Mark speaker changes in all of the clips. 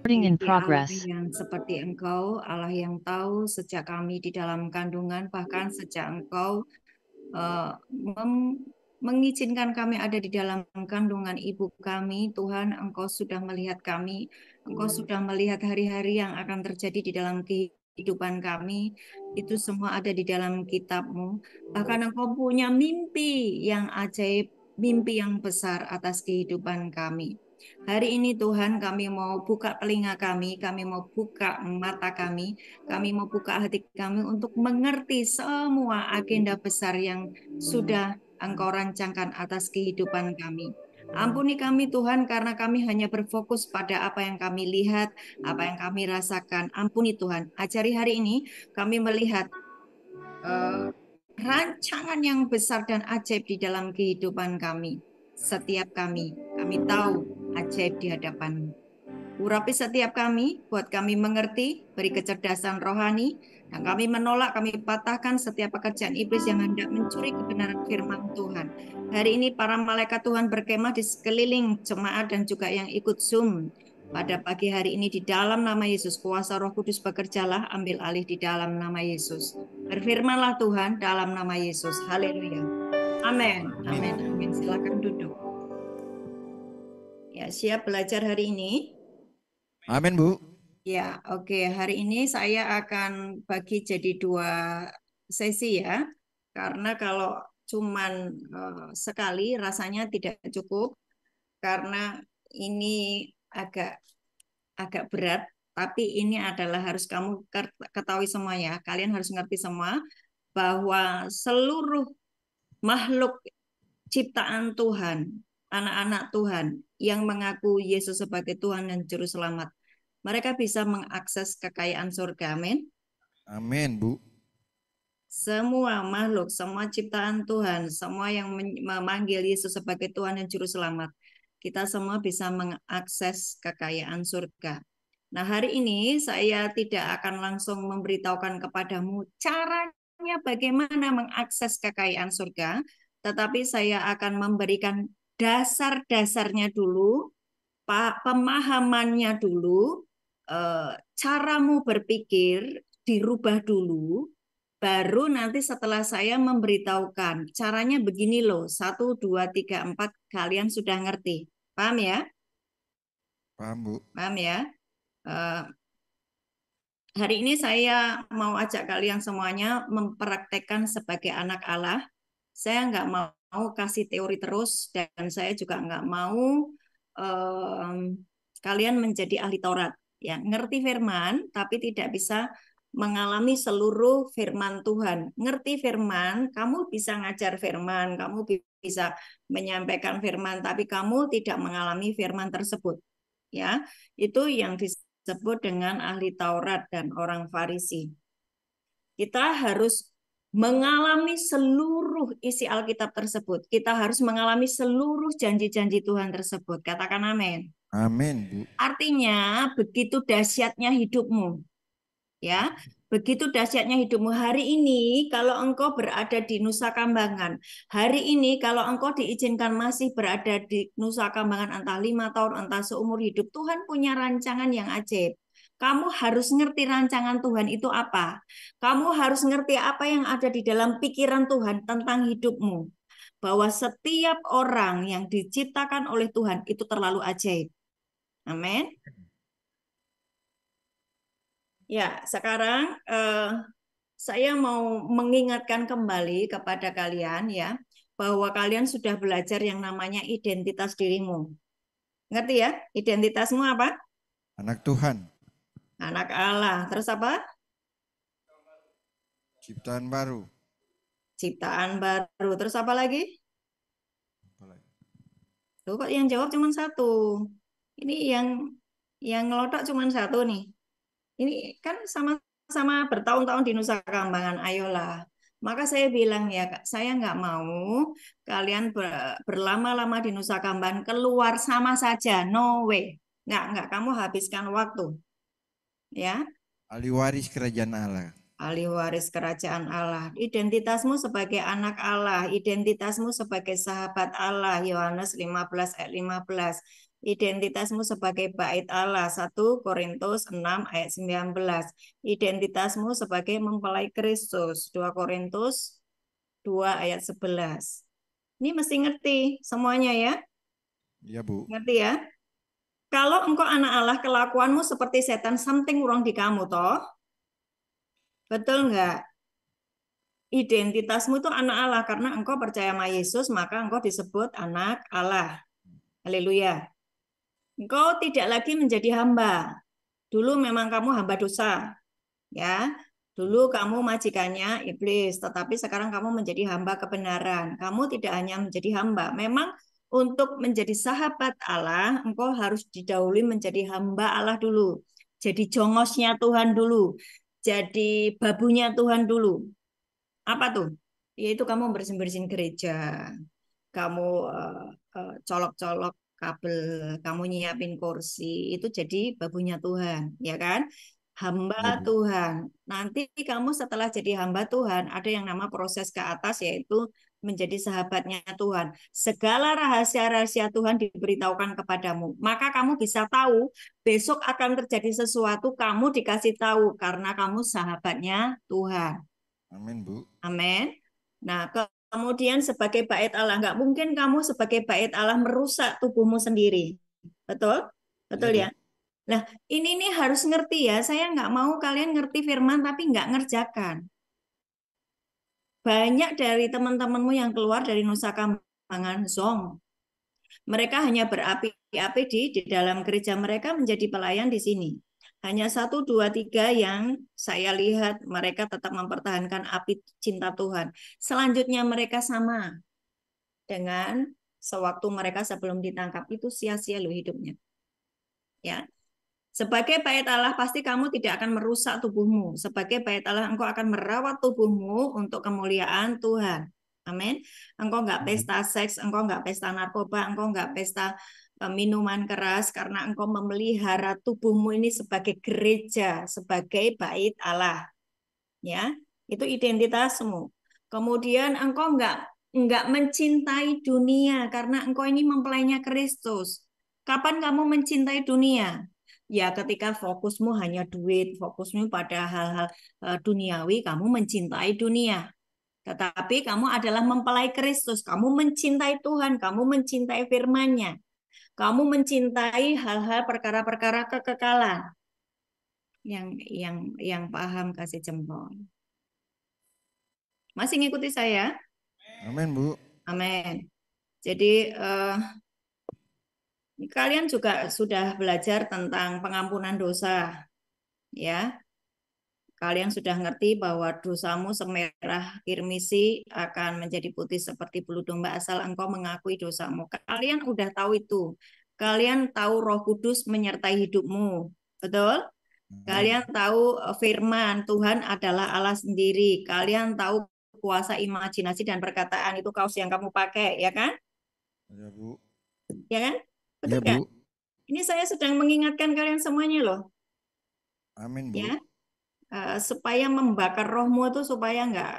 Speaker 1: Recording in
Speaker 2: memiliki Allah
Speaker 1: progress.
Speaker 2: yang seperti Engkau, Allah yang tahu sejak kami di dalam kandungan, bahkan sejak Engkau mengizinkan kami ada di dalam kandungan ibu kami. Tuhan, Engkau sudah melihat kami, Engkau sudah melihat hari-hari yang akan terjadi di dalam kehidupan kami. Itu semua ada di dalam kitab-Mu. Bahkan Engkau punya mimpi yang ajaib, mimpi yang besar atas kehidupan kami. Hari ini Tuhan, kami mau buka telinga kami mau buka mata kami mau buka hati kami untuk mengerti semua agenda besar yang sudah Engkau rancangkan atas kehidupan kami. Ampuni kami Tuhan karena kami hanya berfokus pada apa yang kami lihat, apa yang kami rasakan. Ampuni Tuhan, ajari hari ini kami melihat rancangan yang besar dan ajaib di dalam kehidupan kami. Setiap kami tahu ajaib di hadapan-Mu. Urapi setiap kami, buat kami mengerti, beri kecerdasan rohani, dan kami menolak, kami patahkan setiap pekerjaan iblis yang hendak mencuri kebenaran firman Tuhan. Hari ini para malaikat Tuhan berkemah di sekeliling jemaat dan juga yang ikut Zoom. Pada pagi hari ini di dalam nama Yesus, kuasa Roh Kudus bekerjalah, ambil alih di dalam nama Yesus. Berfirmanlah Tuhan dalam nama Yesus. Haleluya. Amin. Amin. Amin. Silakan duduk. Ya, siap belajar hari ini?
Speaker 3: Amin, Bu.
Speaker 2: Ya, oke. Hari ini saya akan bagi jadi 2 sesi ya. Karena kalau cuman sekali rasanya tidak cukup karena ini agak berat, tapi ini adalah harus kamu ketahui semua ya. Kalian harus ngerti semua bahwa seluruh makhluk ciptaan Tuhan, anak-anak Tuhan yang mengaku Yesus sebagai Tuhan dan Juru Selamat, mereka bisa mengakses kekayaan surga. Amin.
Speaker 3: Amin, Bu.
Speaker 2: Semua makhluk, semua ciptaan Tuhan, semua yang memanggil Yesus sebagai Tuhan dan Juru Selamat, kita semua bisa mengakses kekayaan surga. Nah, hari ini saya tidak akan langsung memberitahukan kepadamu caranya bagaimana mengakses kekayaan surga, tetapi saya akan memberikan dasar-dasarnya dulu, pemahamannya dulu, caramu berpikir dirubah dulu, baru nanti setelah saya memberitahukan caranya begini loh, 1, 2, 3, 4, kalian sudah ngerti. Paham ya?
Speaker 3: Paham, Bu.
Speaker 2: Paham ya? Hari ini saya mau ajak kalian semuanya mempraktekkan sebagai anak Allah. Saya nggak mau kasih teori terus, dan saya juga nggak mau kalian menjadi ahli Taurat. Ya, ngerti firman, tapi tidak bisa mengalami seluruh firman Tuhan. Ngerti firman, kamu bisa ngajar firman, kamu bisa menyampaikan firman, tapi kamu tidak mengalami firman tersebut. Ya, itu yang disebut dengan ahli Taurat dan orang Farisi. Kita harus mengalami seluruh isi Alkitab tersebut. Kita harus mengalami seluruh janji-janji Tuhan tersebut. Katakan amin.
Speaker 3: Amin, Bu.
Speaker 2: Artinya begitu dahsyatnya hidupmu. Ya, begitu dahsyatnya hidupmu hari ini. Kalau engkau berada di Nusa Kambangan, hari ini kalau engkau diizinkan masih berada di Nusa Kambangan entah 5 tahun, entah seumur hidup, Tuhan punya rancangan yang ajaib. Kamu harus ngerti rancangan Tuhan itu apa. Kamu harus ngerti apa yang ada di dalam pikiran Tuhan tentang hidupmu. Bahwa setiap orang yang diciptakan oleh Tuhan itu terlalu ajaib. Amin. Ya, sekarang saya mau mengingatkan kembali kepada kalian ya, bahwa kalian sudah belajar yang namanya identitas dirimu. Ngerti ya? Identitasmu apa?
Speaker 3: Anak Tuhan.
Speaker 2: Anak Allah. Terus apa?
Speaker 3: Ciptaan baru.
Speaker 2: Ciptaan baru. Terus apa lagi? Tuh kok yang jawab cuma 1. Ini yang ngelotok cuma 1 nih. Ini kan sama-sama bertahun-tahun di Nusa Kambangan, ayolah. Maka saya bilang ya, saya nggak mau kalian berlama-lama di Nusa Kambangan, keluar sama saja, no way. Nggak, kamu habiskan waktu. Ya,
Speaker 3: Ahli waris kerajaan Allah.
Speaker 2: ahli waris kerajaan Allah. Identitasmu sebagai anak Allah, identitasmu sebagai sahabat Allah, Yohanes 15 ayat 15. Identitasmu sebagai bait Allah. 1 Korintus 6 ayat 19. Identitasmu sebagai mempelai Kristus. 2 Korintus 2 ayat 11. Ini mesti ngerti semuanya ya.
Speaker 3: Iya, Bu.
Speaker 2: Ngerti ya? Kalau engkau anak Allah, kelakuanmu seperti setan, something wrong di kamu, toh? Betul nggak? Identitasmu itu anak Allah. Karena engkau percaya sama Yesus, maka engkau disebut anak Allah. Haleluya. Engkau tidak lagi menjadi hamba. Dulu memang kamu hamba dosa, ya. Dulu kamu majikannya iblis, tetapi sekarang kamu menjadi hamba kebenaran. Kamu tidak hanya menjadi hamba. Memang untuk menjadi sahabat Allah, engkau harus didahului menjadi hamba Allah dulu. Jadi jongosnya Tuhan dulu. Jadi babunya Tuhan dulu. Apa tuh? Yaitu kamu bersin-bersin gereja, kamu colok-colok kabel, kamu nyiapin kursi, itu jadi babunya Tuhan, ya kan?
Speaker 3: Iya,
Speaker 2: Hamba
Speaker 3: Bu.
Speaker 2: Tuhan. Nanti kamu setelah jadi hamba Tuhan, ada yang nama proses ke atas, yaitu menjadi sahabatnya Tuhan. Segala rahasia-rahasia Tuhan diberitahukan kepadamu. Maka kamu bisa tahu besok akan terjadi sesuatu, kamu dikasih tahu karena kamu sahabatnya Tuhan.
Speaker 3: Amin, Bu.
Speaker 2: Amin. Nah, kemudian sebagai bait Allah, nggak mungkin kamu sebagai bait Allah merusak tubuhmu sendiri. Betul?
Speaker 3: Iya,
Speaker 2: Betul
Speaker 3: Bu.
Speaker 2: ya? Nah, ini nih harus ngerti ya. Saya nggak mau kalian ngerti firman tapi nggak ngerjakan. Banyak dari teman-temanmu yang keluar dari Nusa Kambangan Zong. Mereka hanya berapi-api di dalam gereja mereka menjadi pelayan di sini. Hanya 1, 2, 3 yang saya lihat mereka tetap mempertahankan api cinta Tuhan. Selanjutnya mereka sama dengan sewaktu mereka sebelum ditangkap, itu sia-sia loh hidupnya. Ya. Sebagai bait Allah pasti kamu tidak akan merusak tubuhmu. Sebagai bait Allah engkau akan merawat tubuhmu untuk kemuliaan Tuhan. Amin. Engkau nggak
Speaker 3: Amin.
Speaker 2: pesta seks, engkau nggak pesta narkoba, engkau nggak pesta minuman keras karena engkau memelihara tubuhmu ini sebagai gereja, sebagai bait Allah. Ya, itu identitasmu. Kemudian engkau nggak mencintai dunia karena engkau ini mempelainya Kristus. Kapan kamu mencintai dunia? Ya, ketika fokusmu hanya duit, fokusmu pada hal-hal duniawi, kamu mencintai dunia. Tetapi kamu adalah mempelai Kristus, kamu mencintai Tuhan, kamu mencintai firman-Nya. Kamu mencintai hal-hal perkara-perkara kekekalan. Yang paham kasih jempol. Masih ngikuti saya?
Speaker 3: Amin, Bu.
Speaker 2: Amin. Jadi kalian juga sudah belajar tentang pengampunan dosa, ya. Kalian sudah ngerti bahwa dosamu semerah kirmisi akan menjadi putih seperti bulu domba asal engkau mengakui dosamu. Kalian udah tahu itu. Kalian tahu Roh Kudus menyertai hidupmu. Betul?
Speaker 3: Amin.
Speaker 2: Kalian tahu firman Tuhan adalah Allah sendiri. Kalian tahu kuasa imajinasi dan perkataan itu kaos yang kamu pakai, ya kan?
Speaker 3: Iya, Bu.
Speaker 2: Ya kan? Betul
Speaker 3: Iya,
Speaker 2: nggak?
Speaker 3: Bu.
Speaker 2: Ini saya sedang mengingatkan kalian semuanya loh,
Speaker 3: Amin,
Speaker 2: ya,
Speaker 3: Bu.
Speaker 2: supaya membakar rohmu itu supaya nggak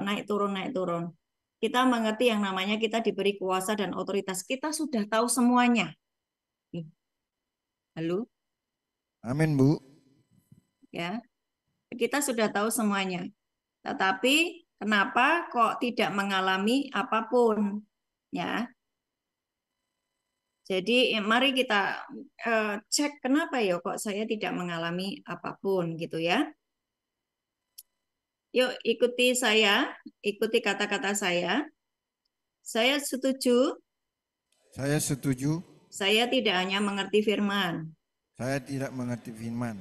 Speaker 2: naik turun. Kita mengerti yang namanya kita diberi kuasa dan otoritas. Kita sudah tahu semuanya. Halo,
Speaker 3: Amin, Bu.
Speaker 2: ya, kita sudah tahu semuanya. Tetapi kenapa kok tidak mengalami apapun, ya? Jadi mari kita cek kenapa ya kok saya tidak mengalami apapun gitu ya. Yuk ikuti saya, ikuti kata-kata saya. Saya setuju,
Speaker 3: Saya setuju.
Speaker 2: saya tidak hanya mengerti firman.
Speaker 3: Saya tidak mengerti firman.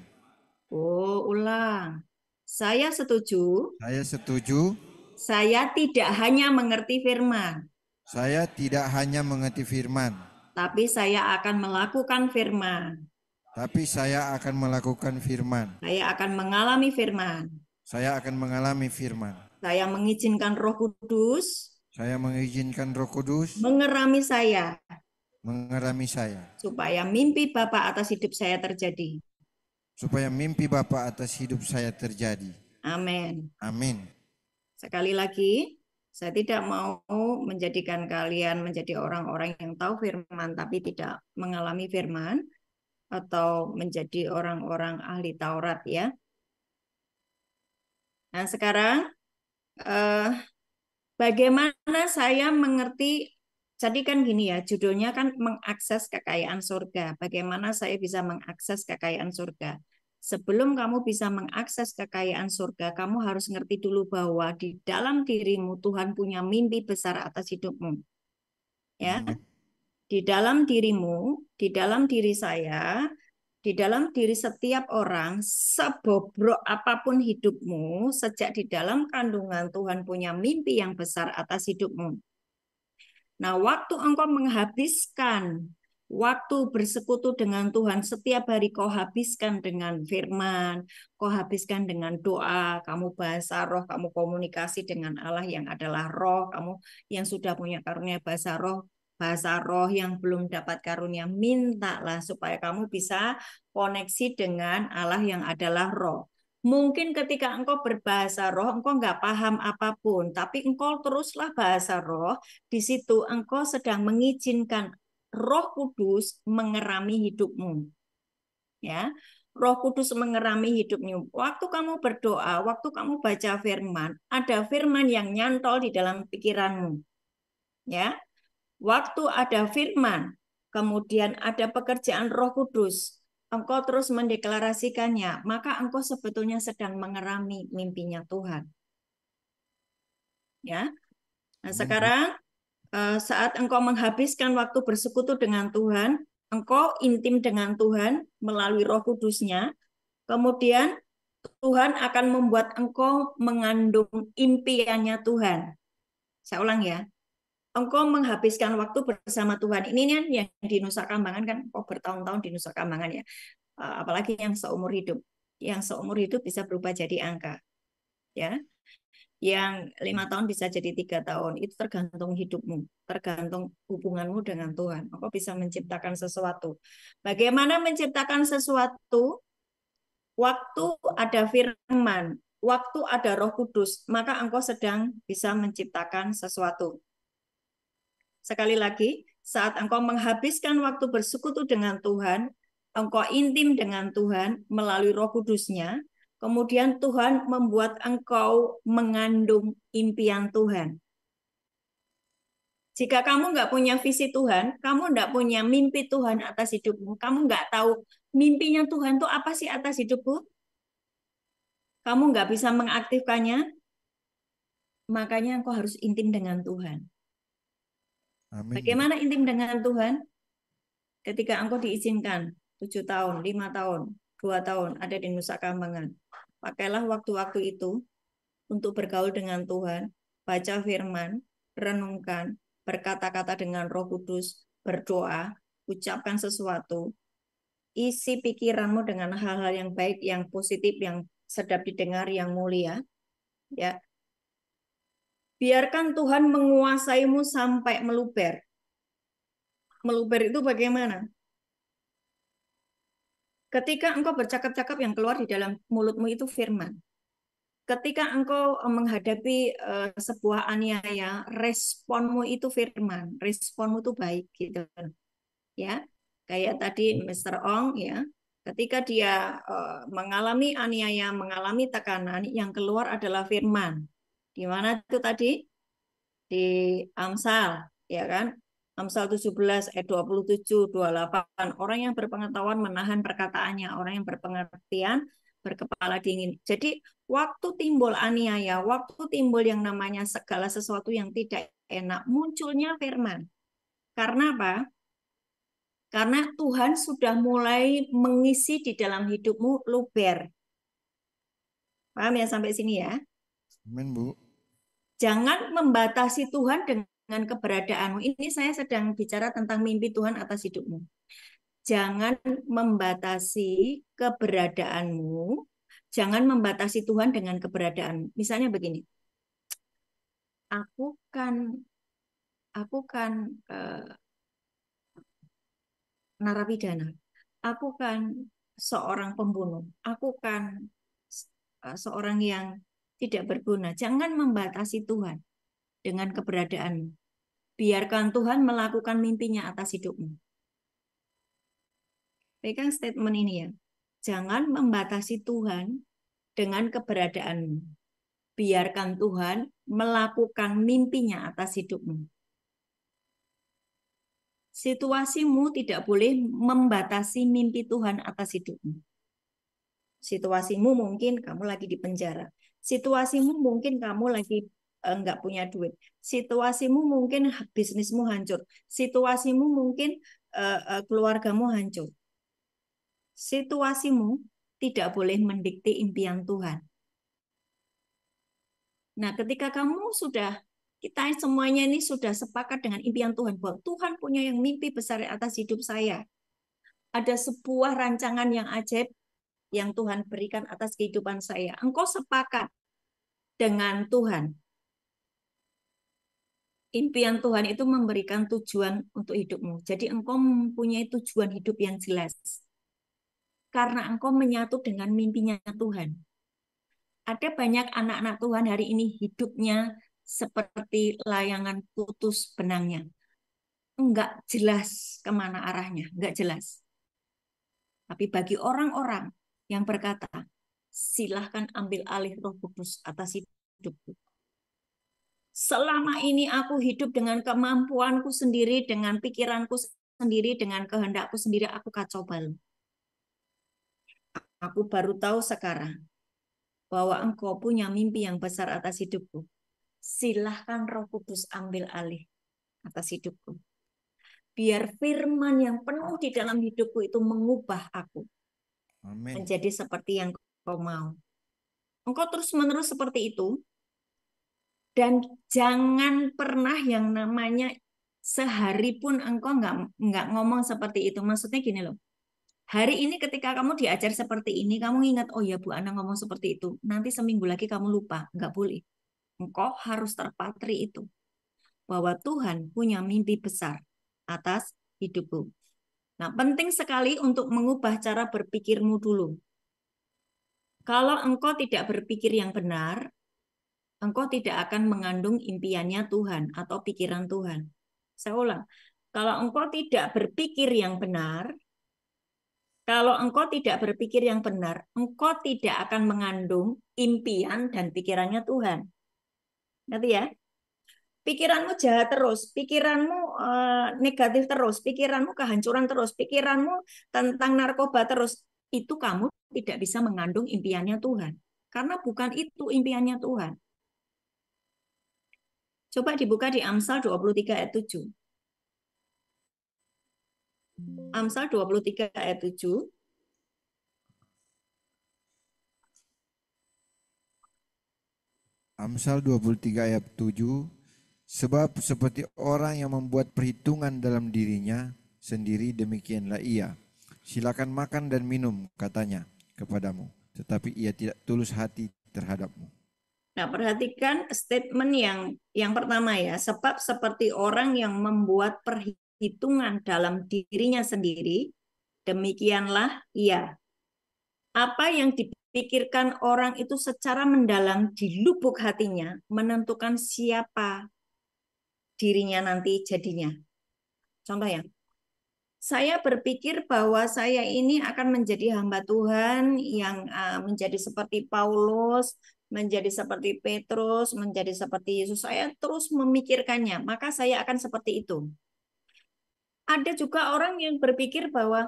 Speaker 2: Oh, ulang. Saya setuju,
Speaker 3: Saya setuju.
Speaker 2: saya tidak hanya mengerti firman,
Speaker 3: Saya tidak hanya mengerti firman,
Speaker 2: tapi saya akan melakukan firman.
Speaker 3: tapi saya akan melakukan firman.
Speaker 2: Saya akan mengalami firman.
Speaker 3: Saya akan mengalami firman.
Speaker 2: Saya mengizinkan Roh Kudus
Speaker 3: Saya mengizinkan Roh Kudus
Speaker 2: mengerami saya
Speaker 3: mengerami saya,
Speaker 2: supaya mimpi Bapa atas hidup saya terjadi.
Speaker 3: supaya mimpi Bapa atas hidup saya terjadi.
Speaker 2: Amin.
Speaker 3: Amin.
Speaker 2: Sekali lagi, Saya tidak mau menjadikan kalian menjadi orang-orang yang tahu firman tapi tidak mengalami firman, atau menjadi orang-orang ahli Taurat ya. Nah, sekarang eh, bagaimana saya mengerti, jadi kan gini ya, judulnya kan mengakses kekayaan surga. Bagaimana saya bisa mengakses kekayaan surga? Sebelum kamu bisa mengakses kekayaan surga, kamu harus ngerti dulu bahwa di dalam dirimu Tuhan punya mimpi besar atas hidupmu. Ya,
Speaker 3: Amin.
Speaker 2: di dalam dirimu, di dalam diri saya, di dalam diri setiap orang, sebobrok apapun hidupmu, sejak di dalam kandungan Tuhan punya mimpi yang besar atas hidupmu. Nah, waktu engkau menghabiskan waktu bersekutu dengan Tuhan, setiap hari kau habiskan dengan firman, kau habiskan dengan doa, kamu bahasa roh, kamu komunikasi dengan Allah yang adalah roh, kamu yang sudah punya karunia bahasa roh yang belum dapat karunia, mintalah supaya kamu bisa koneksi dengan Allah yang adalah roh. Mungkin ketika engkau berbahasa roh, engkau nggak paham apapun, tapi engkau teruslah bahasa roh, di situ engkau sedang mengizinkan Roh Kudus mengerami hidupmu. Ya. Roh Kudus mengerami hidupmu. Waktu kamu berdoa, waktu kamu baca firman, ada firman yang nyantol di dalam pikiranmu. Ya. Waktu ada firman, kemudian ada pekerjaan Roh Kudus, engkau terus mendeklarasikannya, maka engkau sebetulnya sedang mengerami mimpinya Tuhan. Ya. Nah,
Speaker 3: Amin, Bu.
Speaker 2: sekarang saat engkau menghabiskan waktu bersekutu dengan Tuhan, engkau intim dengan Tuhan melalui Roh Kudusnya, kemudian Tuhan akan membuat engkau mengandung impiannya Tuhan. Saya ulang ya, engkau menghabiskan waktu bersama Tuhan. Ini kan yang di Nusa Kambangan kan, kok bertahun-tahun di Nusa Kambangan ya, apalagi yang seumur hidup. Yang seumur hidup bisa berubah jadi angka. Ya, yang 5 tahun bisa jadi 3 tahun, itu tergantung hidupmu, tergantung hubunganmu dengan Tuhan. Engkau bisa menciptakan sesuatu. Bagaimana menciptakan sesuatu? Waktu ada firman, waktu ada Roh Kudus, maka engkau sedang bisa menciptakan sesuatu. Sekali lagi, saat engkau menghabiskan waktu bersekutu dengan Tuhan, engkau intim dengan Tuhan melalui Roh Kudusnya, kemudian Tuhan membuat engkau mengandung impian Tuhan. Jika kamu nggak punya visi Tuhan, kamu nggak punya mimpi Tuhan atas hidupmu, kamu nggak tahu mimpinya Tuhan itu apa sih atas hidupmu, kamu nggak bisa mengaktifkannya, makanya engkau harus intim dengan Tuhan.
Speaker 3: Amin, Bu.
Speaker 2: Bagaimana intim dengan Tuhan? Ketika engkau diizinkan 7 tahun, 5 tahun, 2 tahun ada di Nusa Kambangan, pakailah waktu-waktu itu untuk bergaul dengan Tuhan, baca firman, renungkan, berkata-kata dengan Roh Kudus, berdoa, ucapkan sesuatu, isi pikiranmu dengan hal-hal yang baik, yang positif, yang sedap didengar, yang mulia, ya. Biarkan Tuhan menguasaimu sampai meluber. Meluber itu bagaimana? Ketika engkau bercakap-cakap, yang keluar di dalam mulutmu itu firman. Ketika engkau menghadapi sebuah aniaya, responmu itu firman, responmu itu baik gitu, ya. Kayak tadi Mr. Ong ya, ketika dia mengalami aniaya, mengalami tekanan, yang keluar adalah firman. Di mana itu tadi? Di Amsal, ya kan? Amsal 17 ayat 27, 28. Orang yang berpengetahuan menahan perkataannya, orang yang berpengertian berkepala dingin. Jadi waktu timbul aniaya, waktu timbul yang namanya segala sesuatu yang tidak enak, munculnya firman. Karena apa? Karena Tuhan sudah mulai mengisi di dalam hidupmu luber. Paham ya sampai sini ya?
Speaker 3: Amin, Bu.
Speaker 2: Jangan membatasi Tuhan dengan keberadaanmu. Ini saya sedang bicara tentang mimpi Tuhan atas hidupmu. Jangan membatasi keberadaanmu. Jangan membatasi Tuhan dengan keberadaanmu. Misalnya begini, aku kan aku kan narapidana. Aku kan seorang pembunuh. Aku kan seorang yang tidak berguna. Jangan membatasi Tuhan. dengan keberadaanmu. Biarkan Tuhan melakukan mimpinya atas hidupmu. Pegang statement ini ya. Jangan membatasi Tuhan dengan keberadaanmu. Biarkan Tuhan melakukan mimpinya atas hidupmu. Situasimu tidak boleh membatasi mimpi Tuhan atas hidupmu. Situasimu mungkin kamu lagi di penjara. Situasimu mungkin kamu lagi nggak punya duit. Situasimu mungkin bisnismu hancur. Situasimu mungkin keluargamu hancur. Situasimu tidak boleh mendikte impian Tuhan. Nah, ketika kita semuanya ini sudah sepakat dengan impian Tuhan, bahwa Tuhan punya yang mimpi besar atas hidup saya. Ada sebuah rancangan yang ajaib yang Tuhan berikan atas kehidupan saya. Engkau sepakat dengan Tuhan. Impian Tuhan itu memberikan tujuan untuk hidupmu. Jadi engkau mempunyai tujuan hidup yang jelas. Karena engkau menyatu dengan mimpinya Tuhan. Ada banyak anak-anak Tuhan hari ini hidupnya seperti layangan putus benangnya. Enggak jelas kemana arahnya, enggak jelas. Tapi bagi orang-orang yang berkata, silahkan ambil alih Roh Kudus atas hidupku. Selama ini aku hidup dengan kemampuanku sendiri, dengan pikiranku sendiri, dengan kehendakku sendiri, aku kacau balau. Aku baru tahu sekarang bahwa engkau punya mimpi yang besar atas hidupku. Silahkan Roh Kudus ambil alih atas hidupku. Biar firman yang penuh di dalam hidupku itu mengubah aku.
Speaker 3: Amin.
Speaker 2: Menjadi seperti yang kau mau. Engkau terus-menerus seperti itu. Dan jangan pernah yang namanya sehari pun engkau nggak ngomong seperti itu. Maksudnya gini loh. Hari ini ketika kamu diajar seperti ini, kamu ingat, oh ya Bu Ana ngomong seperti itu. Nanti seminggu lagi kamu lupa. Nggak boleh. Engkau harus terpatri itu. Bahwa Tuhan punya mimpi besar atas hidupmu. Nah, penting sekali untuk mengubah cara berpikirmu dulu. Kalau engkau tidak berpikir yang benar, engkau tidak akan mengandung impiannya Tuhan atau pikiran Tuhan. Saya ulang, kalau engkau tidak berpikir yang benar, kalau engkau tidak berpikir yang benar, engkau tidak akan mengandung impian dan pikirannya Tuhan. Ngerti ya? Pikiranmu jahat terus, pikiranmu negatif terus, pikiranmu kehancuran terus, pikiranmu tentang narkoba terus, itu kamu tidak bisa mengandung impiannya Tuhan. Karena bukan itu impiannya Tuhan. Coba dibuka di Amsal 23 ayat 7. Amsal 23 ayat 7.
Speaker 3: Amsal 23 ayat 7. Sebab seperti orang yang membuat perhitungan dalam dirinya sendiri, demikianlah ia. Silakan makan dan minum, katanya kepadamu, tetapi ia tidak tulus hati terhadapmu.
Speaker 2: Nah, perhatikan statement yang pertama ya. Sebab seperti orang yang membuat perhitungan dalam dirinya sendiri, demikianlah ia. Apa yang dipikirkan orang itu secara mendalam di lubuk hatinya menentukan siapa dirinya nanti jadinya. Contoh ya, saya berpikir bahwa saya ini akan menjadi hamba Tuhan yang menjadi seperti Paulus, menjadi seperti Petrus, menjadi seperti Yesus. Saya terus memikirkannya, maka saya akan seperti itu. Ada juga orang yang berpikir bahwa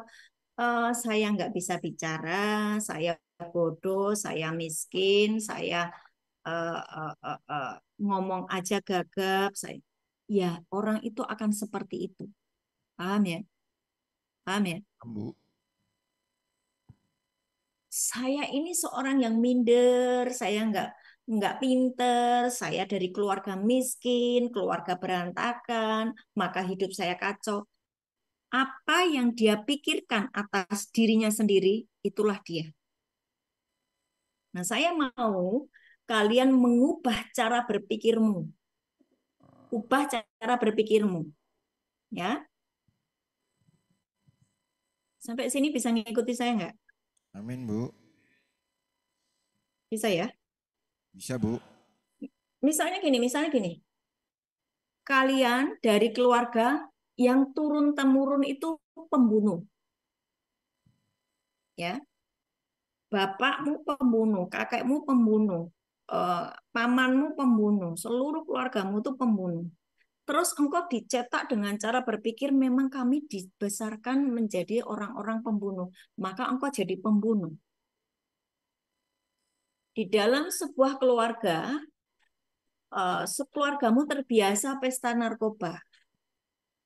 Speaker 2: saya nggak bisa bicara, saya bodoh, saya miskin, saya uh, uh, uh, uh, ngomong aja gagap. Ya, orang itu akan seperti itu. Paham ya? Paham ya?
Speaker 3: Bu.
Speaker 2: Saya ini seorang yang minder, saya nggak pinter, saya dari keluarga miskin, keluarga berantakan, maka hidup saya kacau. Apa yang dia pikirkan atas dirinya sendiri, itulah dia. Nah, saya mau kalian mengubah cara berpikirmu. Ubah cara berpikirmu. Ya, sampai sini bisa ngikuti saya nggak?
Speaker 3: Amin, Bu.
Speaker 2: Bisa ya?
Speaker 3: Bisa, Bu.
Speaker 2: Misalnya gini. kalian dari keluarga yang turun-temurun itu pembunuh, ya. Bapakmu pembunuh, kakekmu pembunuh, pamanmu pembunuh, seluruh keluargamu itu pembunuh. Terus engkau dicetak dengan cara berpikir memang kami dibesarkan menjadi orang-orang pembunuh, maka engkau jadi pembunuh. Di dalam sebuah keluarga, sekeluargamu terbiasa pesta narkoba,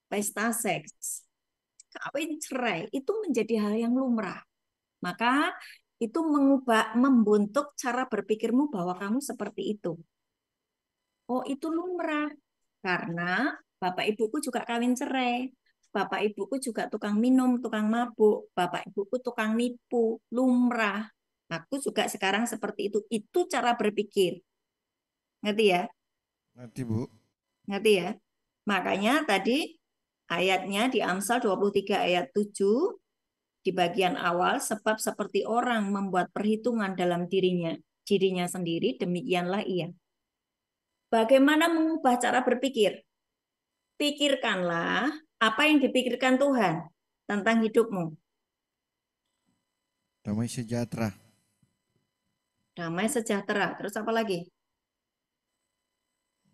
Speaker 2: pesta seks, kawin cerai, itu menjadi hal yang lumrah. Maka itu membentuk cara berpikirmu bahwa kamu seperti itu. Oh, itu lumrah. Karena bapak ibuku juga kawin cerai. Bapak ibuku juga tukang minum, tukang mabuk. Bapak ibuku tukang nipu, lumrah. Aku juga sekarang seperti itu. Itu cara berpikir. Ngerti ya?
Speaker 3: Ngerti, Bu?
Speaker 2: Ngerti ya? Makanya tadi ayatnya di Amsal 23 ayat 7 di bagian awal, sebab seperti orang membuat perhitungan dalam dirinya sendiri, demikianlah ia. Bagaimana mengubah cara berpikir? Pikirkanlah apa yang dipikirkan Tuhan tentang hidupmu.
Speaker 3: Damai sejahtera.
Speaker 2: Damai sejahtera. Terus apa lagi?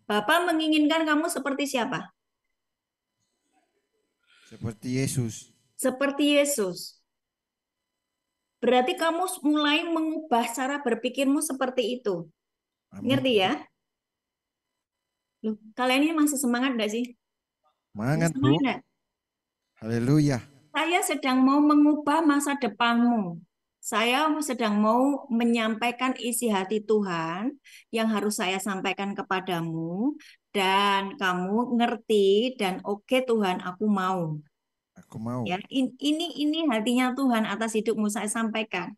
Speaker 2: Bapak menginginkan kamu seperti siapa?
Speaker 3: Seperti Yesus.
Speaker 2: Seperti Yesus. Berarti kamu mulai mengubah cara berpikirmu seperti itu.
Speaker 3: Amin.
Speaker 2: Ngerti ya? Loh, kalian ini masih semangat enggak sih? Masih
Speaker 3: Semangat, Bu.
Speaker 2: semangat enggak?
Speaker 3: Haleluya.
Speaker 2: Saya sedang mau mengubah masa depanmu. Saya sedang mau menyampaikan isi hati Tuhan yang harus saya sampaikan kepadamu dan kamu ngerti dan oke Tuhan, aku mau.
Speaker 3: Aku mau.
Speaker 2: Ya, ini hatinya Tuhan atas hidupmu saya sampaikan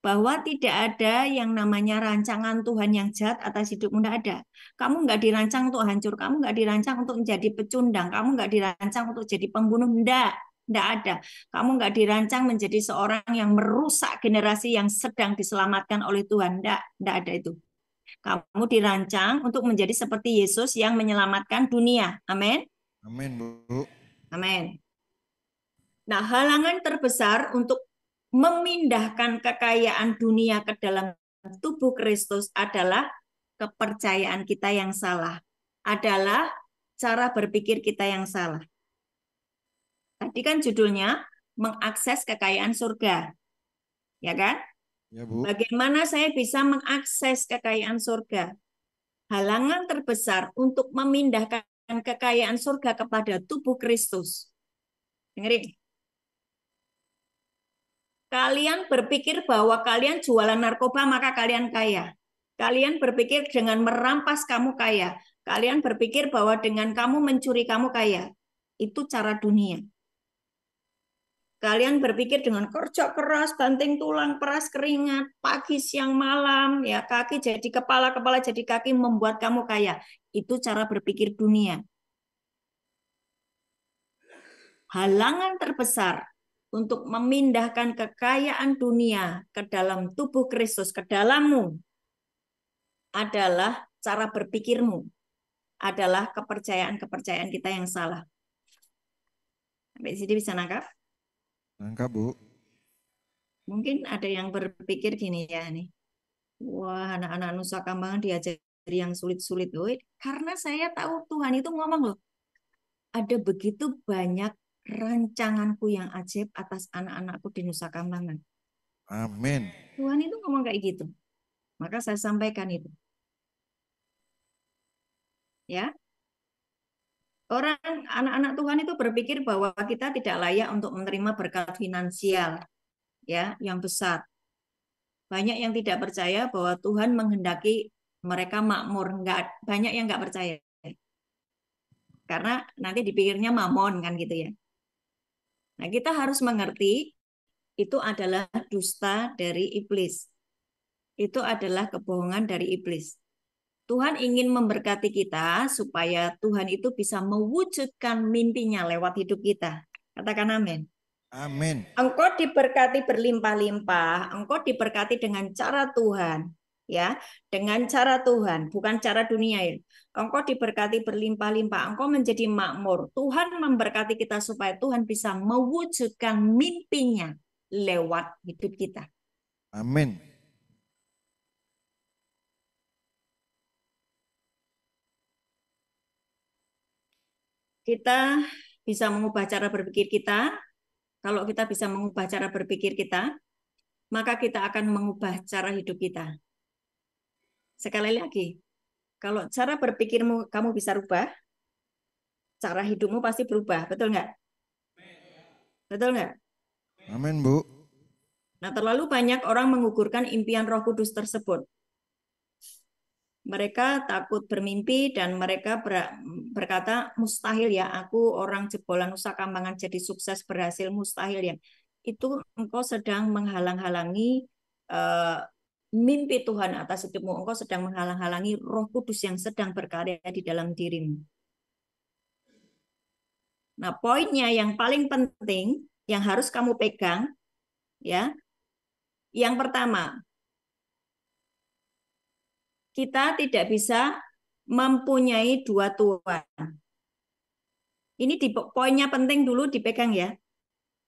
Speaker 2: bahwa tidak ada yang namanya rancangan Tuhan yang jahat atas hidupmu, tidak ada. Kamu nggak dirancang untuk hancur, kamu nggak dirancang untuk menjadi pecundang, kamu nggak dirancang untuk jadi pembunuh, enggak ada. Kamu nggak dirancang menjadi seorang yang merusak generasi yang sedang diselamatkan oleh Tuhan, enggak ada itu. Kamu dirancang untuk menjadi seperti Yesus yang menyelamatkan dunia. Amin.
Speaker 3: Amin, Bu.
Speaker 2: Amin. Nah, halangan terbesar untuk memindahkan kekayaan dunia ke dalam tubuh Kristus adalah kepercayaan kita yang salah, adalah cara berpikir kita yang salah. Tadi kan judulnya mengakses kekayaan surga, ya kan?
Speaker 3: Ya, Bu.
Speaker 2: Bagaimana saya bisa mengakses kekayaan surga? Halangan terbesar untuk memindahkan kekayaan surga kepada tubuh Kristus. Dengerin. Kalian berpikir bahwa kalian jualan narkoba maka kalian kaya. Kalian berpikir dengan merampas kamu kaya. Kalian berpikir bahwa dengan kamu mencuri kamu kaya. Itu cara dunia. Kalian berpikir dengan kerja keras, banting tulang, peras keringat, pagi, siang, malam, ya kaki jadi kepala, kepala jadi kaki membuat kamu kaya. Itu cara berpikir dunia. Halangan terbesar untuk memindahkan kekayaan dunia ke dalam tubuh Kristus, ke dalammu, adalah cara berpikirmu, adalah kepercayaan-kepercayaan kita yang salah. Sampai sini bisa nangkap?
Speaker 3: Nangkap, Bu.
Speaker 2: Mungkin ada yang berpikir gini ya nih. Wah, anak-anak Nusa Kambangan diajari yang sulit-sulit. Loh. Karena saya tahu Tuhan itu ngomong loh, ada begitu banyak rancanganku yang ajaib atas anak-anakku di Nusa Kambangan.
Speaker 3: Amin.
Speaker 2: Tuhan itu ngomong kayak gitu. Maka saya sampaikan itu. Ya, orang anak-anak Tuhan itu berpikir bahwa kita tidak layak untuk menerima berkat finansial ya yang besar. Banyak yang tidak percaya bahwa Tuhan menghendaki mereka makmur. Banyak yang nggak percaya. Karena nanti dipikirnya mamon kan gitu ya. Nah, kita harus mengerti itu adalah dusta dari iblis. Itu adalah kebohongan dari iblis. Tuhan ingin memberkati kita supaya Tuhan itu bisa mewujudkan mimpinya lewat hidup kita. Katakan amin.
Speaker 3: Amin.
Speaker 2: Engkau diberkati berlimpah-limpah, engkau diberkati dengan cara Tuhan. ya, dengan cara Tuhan, bukan cara dunia ya. Engkau diberkati berlimpah-limpah, engkau menjadi makmur. Tuhan memberkati kita supaya Tuhan bisa mewujudkan mimpinya lewat hidup kita.
Speaker 3: Amin.
Speaker 2: Kita bisa mengubah cara berpikir kita. Kalau kita bisa mengubah cara berpikir kita, maka kita akan mengubah cara hidup kita. Sekali lagi, kalau cara berpikirmu kamu bisa rubah, cara hidupmu pasti berubah. Betul nggak? Betul nggak?
Speaker 3: Amin, Bu.
Speaker 2: Nah, terlalu banyak orang menggugurkan impian Roh Kudus tersebut. Mereka takut bermimpi dan mereka berkata, mustahil ya, aku orang jebolan Nusa Kambangan jadi sukses berhasil, mustahil ya. Itu engkau sedang menghalang-halangi mimpi Tuhan atas hidupmu. Engkau sedang menghalang-halangi Roh Kudus yang sedang berkarya di dalam dirimu. Nah, poinnya yang paling penting yang harus kamu pegang, ya, yang pertama, kita tidak bisa mempunyai dua Tuhan. Ini poinnya penting dulu dipegang ya.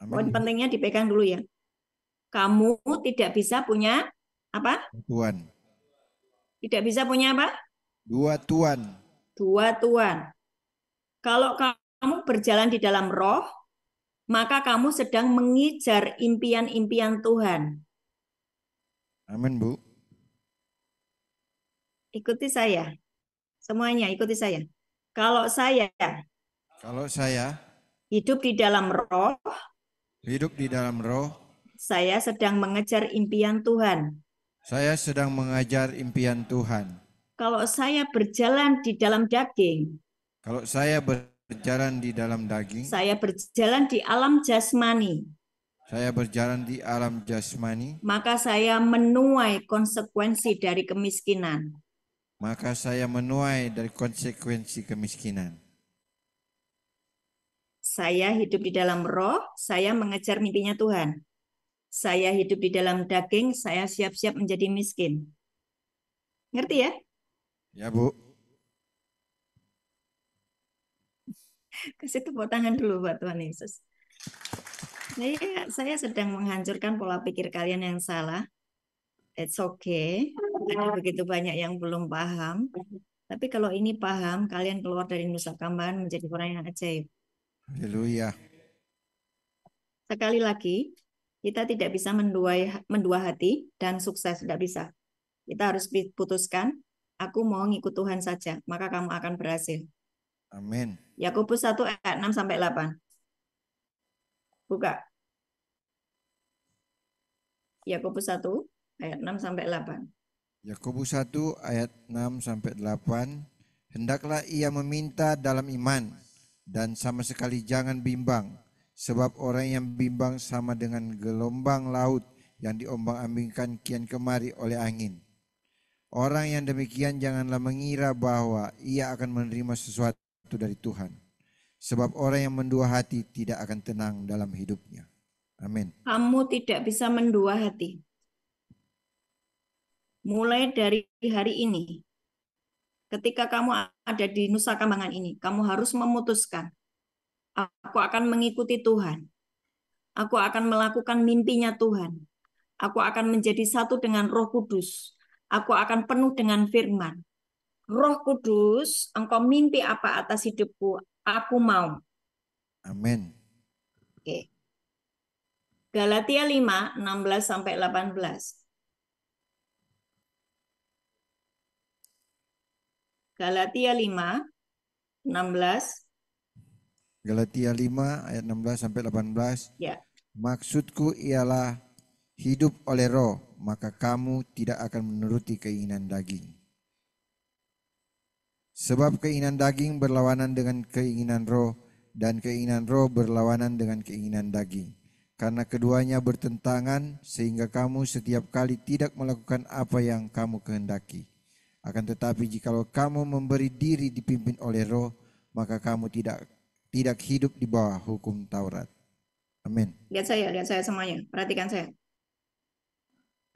Speaker 2: Poin
Speaker 3: Amin, Bu.
Speaker 2: pentingnya dipegang dulu ya. Kamu tidak bisa punya apa?
Speaker 3: Tuhan.
Speaker 2: Tidak bisa punya apa?
Speaker 3: Dua Tuhan.
Speaker 2: Dua Tuhan. Kalau kamu berjalan di dalam roh, maka kamu sedang mengejar impian-impian Tuhan.
Speaker 3: Amin, Bu.
Speaker 2: Ikuti saya. Semuanya ikuti saya. Kalau saya hidup di dalam roh,
Speaker 3: hidup di dalam roh,
Speaker 2: saya sedang mengejar impian Tuhan.
Speaker 3: saya sedang mengajar impian Tuhan.
Speaker 2: Kalau saya berjalan di dalam daging,
Speaker 3: kalau saya berjalan di dalam daging,
Speaker 2: saya berjalan di alam jasmani,
Speaker 3: saya berjalan di alam jasmani,
Speaker 2: maka saya menuai konsekuensi dari kemiskinan.
Speaker 3: maka saya menuai dari konsekuensi kemiskinan.
Speaker 2: Saya hidup di dalam roh, saya mengejar mimpinya Tuhan. Saya hidup di dalam daging, saya siap-siap menjadi miskin. Ngerti ya?
Speaker 3: Ya, Bu.
Speaker 2: Kasih tepuk tangan dulu buat Tuhan Yesus. Saya sedang menghancurkan pola pikir kalian yang salah. It's okay. Ada begitu banyak yang belum paham. Tapi kalau ini paham, kalian keluar dari Nusa Kambangan menjadi orang yang ajaib.
Speaker 3: Haleluya.
Speaker 2: Sekali lagi, kita tidak bisa mendua hati dan sukses. Tidak bisa. Kita harus putuskan, aku mau ngikut Tuhan saja, maka kamu akan berhasil.
Speaker 3: Amin.
Speaker 2: Yakobus 1 ayat 6-8. Buka. Yakobus 1 ayat 6-8.
Speaker 3: Yakobus 1 ayat 6-8. Hendaklah ia meminta dalam iman dan sama sekali jangan bimbang, sebab orang yang bimbang sama dengan gelombang laut yang diombang-ambingkan kian kemari oleh angin. Orang yang demikian janganlah mengira bahwa ia akan menerima sesuatu dari Tuhan, sebab orang yang mendua hati tidak akan tenang dalam hidupnya. Amin.
Speaker 2: Kamu tidak bisa mendua hati. Mulai dari hari ini, ketika kamu ada di Nusa Kambangan ini, kamu harus memutuskan, aku akan mengikuti Tuhan. Aku akan melakukan mimpinya Tuhan. Aku akan menjadi satu dengan Roh Kudus. Aku akan penuh dengan firman. Roh Kudus, engkau mimpi apa atas hidupku? Aku mau.
Speaker 3: Amin.
Speaker 2: Oke. Galatia 5, 16-18. Galatia 5, 16.
Speaker 3: Galatia 5 ayat 16-18.
Speaker 2: Ya.
Speaker 3: Maksudku ialah hidup oleh roh, maka kamu tidak akan menuruti keinginan daging. Sebab keinginan daging berlawanan dengan keinginan roh, dan keinginan roh berlawanan dengan keinginan daging. Karena keduanya bertentangan, sehingga kamu setiap kali tidak melakukan apa yang kamu kehendaki. Akan tetapi jikalau kamu memberi diri dipimpin oleh roh, maka kamu tidak hidup di bawah hukum Taurat. Amin.
Speaker 2: Lihat saya semuanya. Perhatikan saya.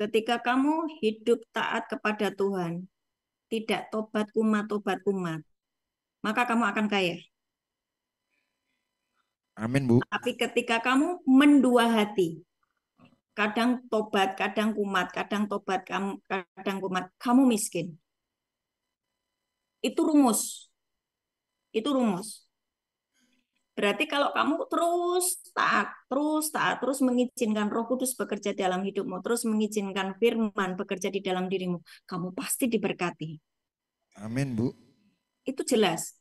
Speaker 2: ketika kamu hidup taat kepada Tuhan, tidak tobat kumat, maka kamu akan kaya.
Speaker 3: Amin, Bu.
Speaker 2: Tapi ketika kamu mendua hati, kadang tobat, kadang kumat, kadang tobat, kadang kumat, kamu miskin. Itu rumus. Itu rumus. Berarti kalau kamu terus mengizinkan Roh Kudus bekerja dalam hidupmu, terus mengizinkan firman bekerja di dalam dirimu, kamu pasti diberkati.
Speaker 3: Amin, Bu.
Speaker 2: Itu jelas.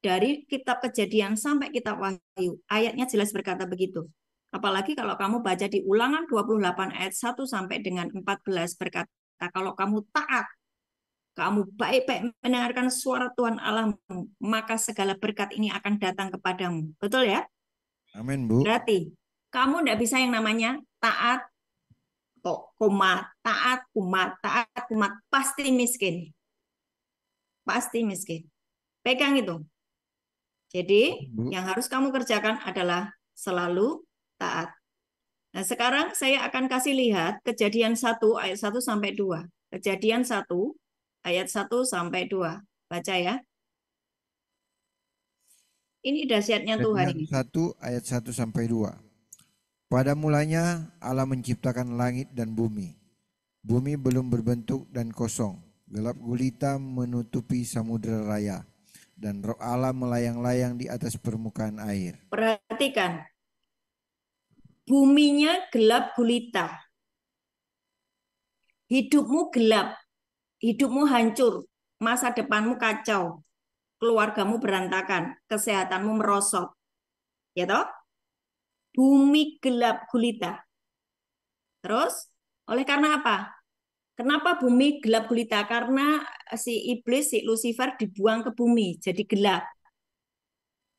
Speaker 2: Dari kitab Kejadian sampai kitab Wahyu, ayatnya jelas berkata begitu. Apalagi kalau kamu baca di Ulangan 28 ayat 1 sampai dengan 14 berkata, kalau kamu taat, kamu baik-baik mendengarkan suara Tuhan Allahmu, maka segala berkat ini akan datang kepadamu. Betul ya?
Speaker 3: Amin, Bu.
Speaker 2: Berarti kamu tidak bisa yang namanya taat, taat, kumat, pasti miskin. Pasti miskin. Pegang itu. Jadi,
Speaker 3: Bu.
Speaker 2: yang harus kamu kerjakan adalah selalu taat. Nah, sekarang saya akan kasih lihat Kejadian 1 ayat 1 sampai 2. Kejadian 1 ayat 1 sampai 2. Baca ya. Ini dahsyatnya Tuhan
Speaker 3: Kejadian
Speaker 2: ini.
Speaker 3: 1 ayat 1 sampai 2. Pada mulanya Allah menciptakan langit dan bumi. Bumi belum berbentuk dan kosong. Gelap gulita menutupi samudera raya. Dan roh Allah melayang-layang di atas permukaan air.
Speaker 2: Perhatikan. Buminya gelap gulita. Hidupmu gelap. Hidupmu hancur. Masa depanmu kacau. Keluargamu berantakan. Kesehatanmu merosot. Ya toh? Bumi gelap gulita. Terus, oleh karena apa? Kenapa bumi gelap gulita? Karena si iblis, si Lucifer dibuang ke bumi, jadi gelap.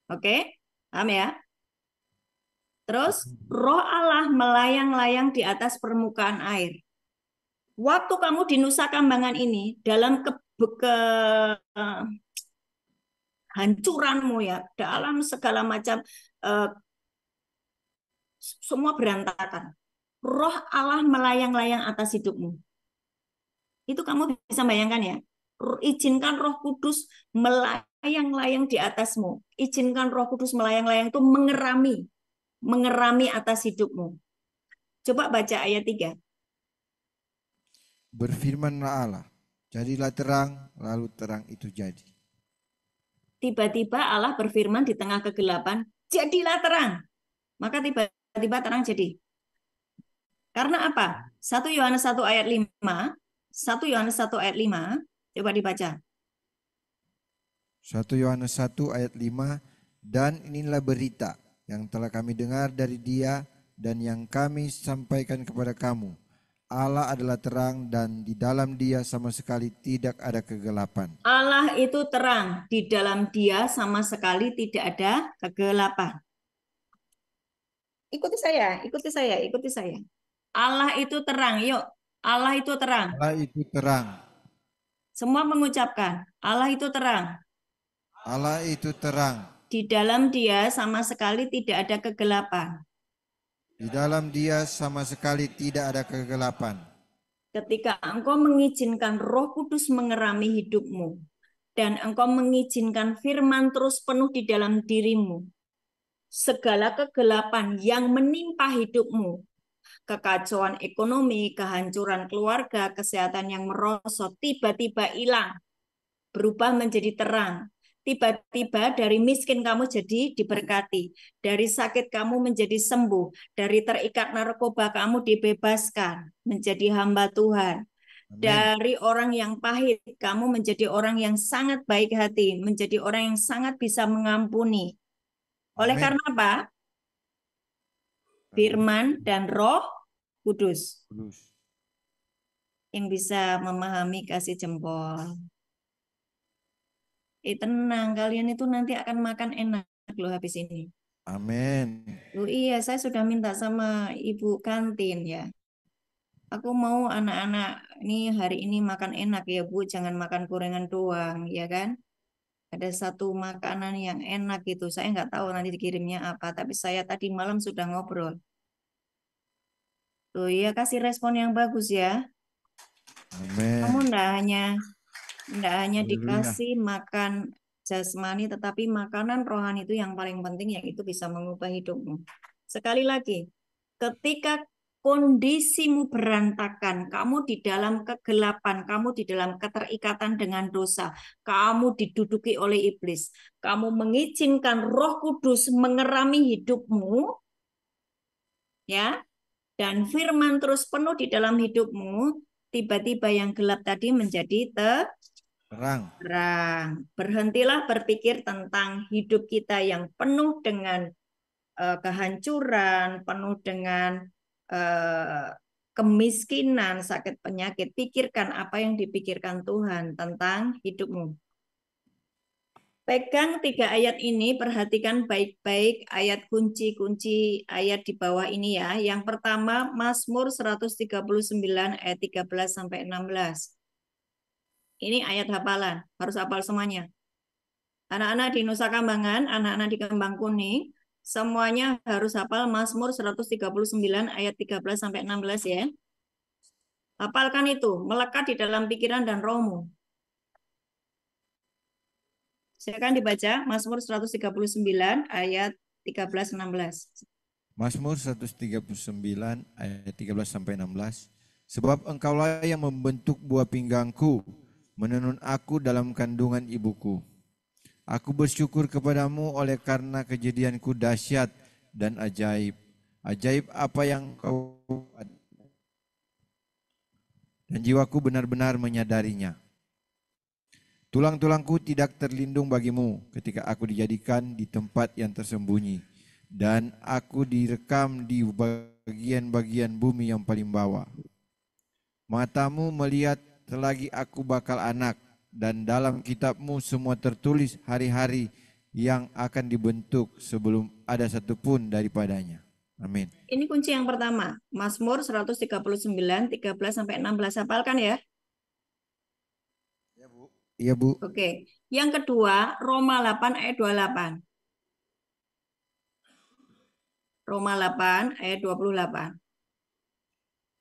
Speaker 2: Oke? Paham ya? Terus, roh Allah melayang-layang di atas permukaan air. Waktu kamu di Nusa Kambangan ini, dalam kehancuranmu ya, dalam segala macam, eh, semua berantakan. Roh Allah melayang-layang atas hidupmu. Itu kamu bisa bayangkan ya. Izinkan Roh Kudus melayang-layang di atasmu. Izinkan Roh Kudus melayang-layang itu mengerami atas hidupmu. Coba baca ayat 3.
Speaker 3: Berfirmanlah Allah, jadilah terang, lalu terang itu jadi.
Speaker 2: Tiba-tiba Allah berfirman di tengah kegelapan, jadilah terang. Maka tiba-tiba terang jadi. Karena apa? 1 Yohanes 1 ayat 5. 1 Yohanes 1 ayat 5. Coba dibaca.
Speaker 3: 1 Yohanes 1 ayat 5. Dan inilah berita yang telah kami dengar dari Dia dan yang kami sampaikan kepada kamu. Allah adalah terang dan di dalam Dia sama sekali tidak ada kegelapan.
Speaker 2: Allah itu terang, di dalam Dia sama sekali tidak ada kegelapan. Ikuti saya, ikuti saya, ikuti saya. Allah itu terang, yuk. Allah itu terang.
Speaker 3: Allah itu terang.
Speaker 2: Semua mengucapkan, Allah itu terang.
Speaker 3: Allah itu terang.
Speaker 2: Di dalam Dia sama sekali tidak ada kegelapan.
Speaker 3: Di dalam Dia sama sekali tidak ada kegelapan.
Speaker 2: Ketika engkau mengizinkan Roh Kudus mengerami hidupmu dan engkau mengizinkan firman terus penuh di dalam dirimu, segala kegelapan yang menimpa hidupmu, kekacauan ekonomi, kehancuran keluarga, kesehatan yang merosot, tiba-tiba hilang, berubah menjadi terang. Tiba-tiba dari miskin kamu jadi diberkati, dari sakit kamu menjadi sembuh, dari terikat narkoba kamu dibebaskan, menjadi hamba Tuhan.
Speaker 3: Amin.
Speaker 2: Dari orang yang pahit, kamu menjadi orang yang sangat baik hati, menjadi orang yang sangat bisa mengampuni. Oleh
Speaker 3: Amin.
Speaker 2: karena apa? Firman dan Roh Kudus yang bisa memahami kasih jempol. Tenang, kalian itu nanti akan makan enak loh habis ini.
Speaker 3: Amin.
Speaker 2: Oh iya, saya sudah minta sama ibu kantin ya. Aku mau anak-anak ini hari ini makan enak ya Bu, jangan makan gorengan doang, ya kan? Ada satu makanan yang enak gitu. Saya nggak tahu nanti dikirimnya apa, tapi saya tadi malam sudah ngobrol. Tuh ya, kasih respon yang bagus ya. Kamu
Speaker 3: Amin.
Speaker 2: enggak hanya
Speaker 3: Haleluya.
Speaker 2: dikasih makan jasmani, tetapi makanan rohani itu yang paling penting, yaitu bisa mengubah hidupmu. Sekali lagi, ketika kondisimu berantakan, kamu di dalam kegelapan, kamu di dalam keterikatan dengan dosa, kamu diduduki oleh iblis, kamu mengizinkan Roh Kudus mengerami hidupmu, ya, dan firman terus penuh di dalam hidupmu, tiba-tiba yang gelap tadi menjadi
Speaker 3: Terang.
Speaker 2: terang. Berhentilah berpikir tentang hidup kita yang penuh dengan kehancuran, penuh dengan eh, kemiskinan, sakit penyakit. Pikirkan apa yang dipikirkan Tuhan tentang hidupmu. Pegang 3 ayat ini, perhatikan baik-baik ayat kunci-kunci ayat di bawah ini ya. Yang pertama, Mazmur 139 ayat 13 sampai 16. Ini ayat hafalan, harus hafal semuanya. Anak-anak di Nusa Kambangan, anak-anak di Kembang Kuning, semuanya harus hafal Mazmur 139 ayat 13 sampai 16 ya. Hafalkan itu, melekat di dalam pikiran dan rohmu. Silakan dibaca Mazmur 139 ayat 13-16.
Speaker 3: Mazmur 139 ayat 13 sampai 16. Sebab engkaulah yang membentuk buah pinggangku, menenun aku dalam kandungan ibuku. Aku bersyukur kepadamu oleh karena kejadianku dahsyat dan ajaib. Ajaib apa yang kau buat, dan jiwaku benar-benar menyadarinya. Tulang-tulangku tidak terlindung bagimu ketika aku dijadikan di tempat yang tersembunyi, dan aku direkam di bagian-bagian bumi yang paling bawah. Matamu melihat selagi aku bakal anak, dan dalam kitabmu semua tertulis hari-hari yang akan dibentuk sebelum ada satupun daripadanya. Amin.
Speaker 2: Ini kunci yang pertama, Mazmur 139, 13-16. Hafalkan ya.
Speaker 3: Iya Bu.
Speaker 2: Oke. Yang kedua, Roma 8 ayat 28. Roma 8 ayat 28.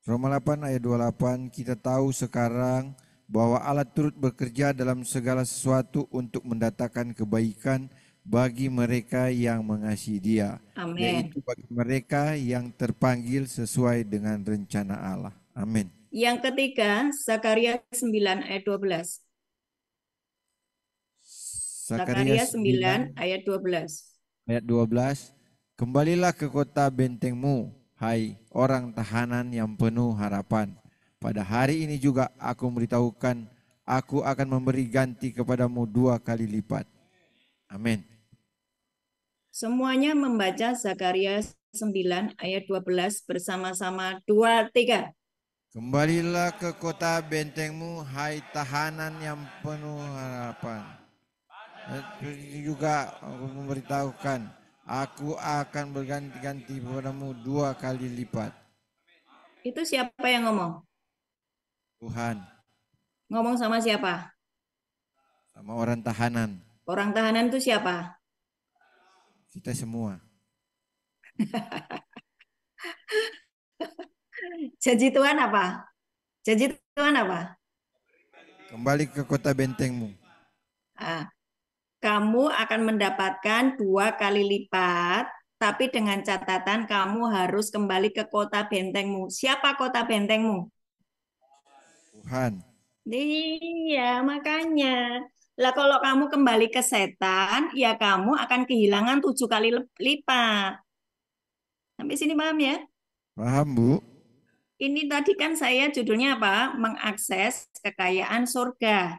Speaker 3: Roma 8 ayat 28, kita tahu sekarang bahwa Allah turut bekerja dalam segala sesuatu untuk mendatangkan kebaikan bagi mereka yang mengasihi Dia,
Speaker 2: Amin.
Speaker 3: yaitu bagi mereka yang terpanggil sesuai dengan rencana Allah. Amin.
Speaker 2: Yang ketiga, Zakaria 9 ayat 12.
Speaker 3: Zakaria
Speaker 2: Zakaria 9
Speaker 3: 9
Speaker 2: ayat 12.
Speaker 3: ayat 12, kembalilah ke kota bentengmu, hai orang tahanan yang penuh harapan. Pada hari ini juga aku memberitahukan, aku akan memberi ganti kepadamu 2 kali lipat. Amin.
Speaker 2: Semuanya membaca Zakaria 9 ayat 12 bersama-sama. 2, 3.
Speaker 3: Kembalilah ke kota bentengmu, hai tahanan yang penuh harapan. Ini juga aku memberitahukan, aku akan berganti-ganti kepadamu 2 kali lipat.
Speaker 2: Itu siapa yang ngomong?
Speaker 3: Tuhan,
Speaker 2: Ngomong sama siapa?
Speaker 3: sama orang tahanan,
Speaker 2: Orang tahanan itu siapa?
Speaker 3: kita semua.
Speaker 2: Janji Tuhan apa? Janji Tuhan apa?
Speaker 3: Kembali ke kota bentengmu.
Speaker 2: Ah, kamu akan mendapatkan 2 kali lipat, tapi dengan catatan kamu harus kembali ke kota bentengmu. Siapa kota bentengmu?
Speaker 3: Tuhan,
Speaker 2: Iya, makanya. Lah kalau kamu kembali ke setan, ya kamu akan kehilangan 7 kali lipat. Sampai sini paham ya?
Speaker 3: paham Bu?
Speaker 2: Ini tadi kan saya judulnya apa? Mengakses kekayaan surga.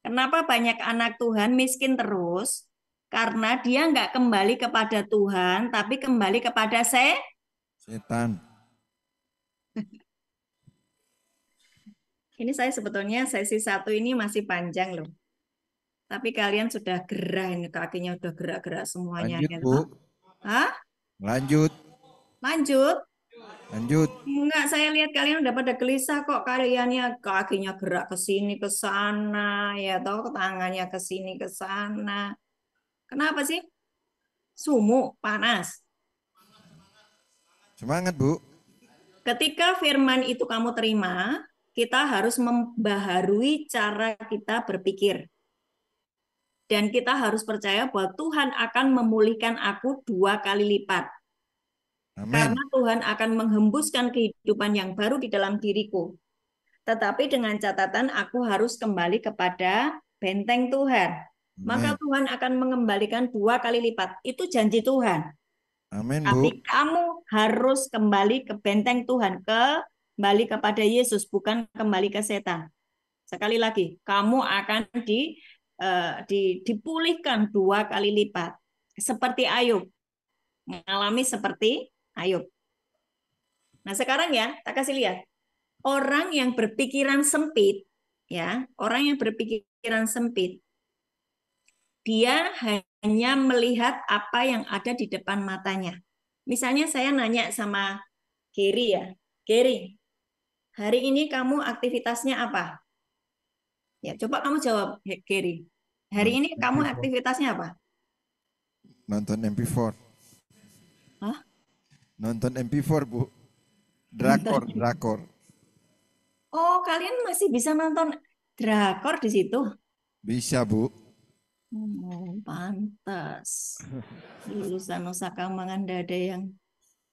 Speaker 2: Kenapa banyak anak Tuhan miskin terus? Karena dia nggak kembali kepada Tuhan, tapi kembali kepada
Speaker 3: Setan.
Speaker 2: Ini saya sebetulnya sesi 1 ini masih panjang loh. Tapi kalian sudah gerah ini, kakinya udah gerak-gerak semuanya.
Speaker 3: Lanjut
Speaker 2: Ya
Speaker 3: Bu.
Speaker 2: toh? Hah?
Speaker 3: Lanjut.
Speaker 2: Lanjut?
Speaker 3: Lanjut.
Speaker 2: Enggak, saya lihat kalian udah pada gelisah kok, kaliannya kakinya gerak ke sini ke sana, ya toh tangannya ke sini ke sana. Kenapa sih? Sumuk, panas.
Speaker 3: Semangat Bu.
Speaker 2: Ketika firman itu kamu terima, kita harus membaharui cara kita berpikir. Dan kita harus percaya bahwa Tuhan akan memulihkan aku 2 kali lipat. Karena
Speaker 3: Amin.
Speaker 2: Tuhan akan menghembuskan kehidupan yang baru di dalam diriku. Tetapi dengan catatan aku harus kembali kepada benteng Tuhan. Maka
Speaker 3: Amin.
Speaker 2: Tuhan akan mengembalikan 2 kali lipat. Itu janji Tuhan.
Speaker 3: Amin, Bu.
Speaker 2: Tapi kamu harus kembali ke benteng Tuhan, kembali kepada Yesus, bukan kembali ke setan. Sekali lagi, kamu akan dipulihkan 2 kali lipat. Seperti Ayub, mengalami seperti Ayub. Nah sekarang ya, tak kasih lihat. Orang yang berpikiran sempit, ya, orang yang berpikiran sempit, dia hanya melihat apa yang ada di depan matanya. Misalnya saya nanya sama Gary ya, Gary, hari ini kamu aktivitasnya apa? Ya, coba kamu jawab, Gary. Hari ini
Speaker 3: Nonton
Speaker 2: kamu
Speaker 3: MP4.
Speaker 2: aktivitasnya apa?
Speaker 3: Nonton MP4.
Speaker 2: Hah?
Speaker 3: Nonton MP4, Bu.
Speaker 2: Nonton.
Speaker 3: Drakor, drakor.
Speaker 2: Oh, kalian masih bisa nonton drakor di situ?
Speaker 3: Bisa, Bu.
Speaker 2: Oh, pantas. Lulusan Nusa Kambangan nggak ada yang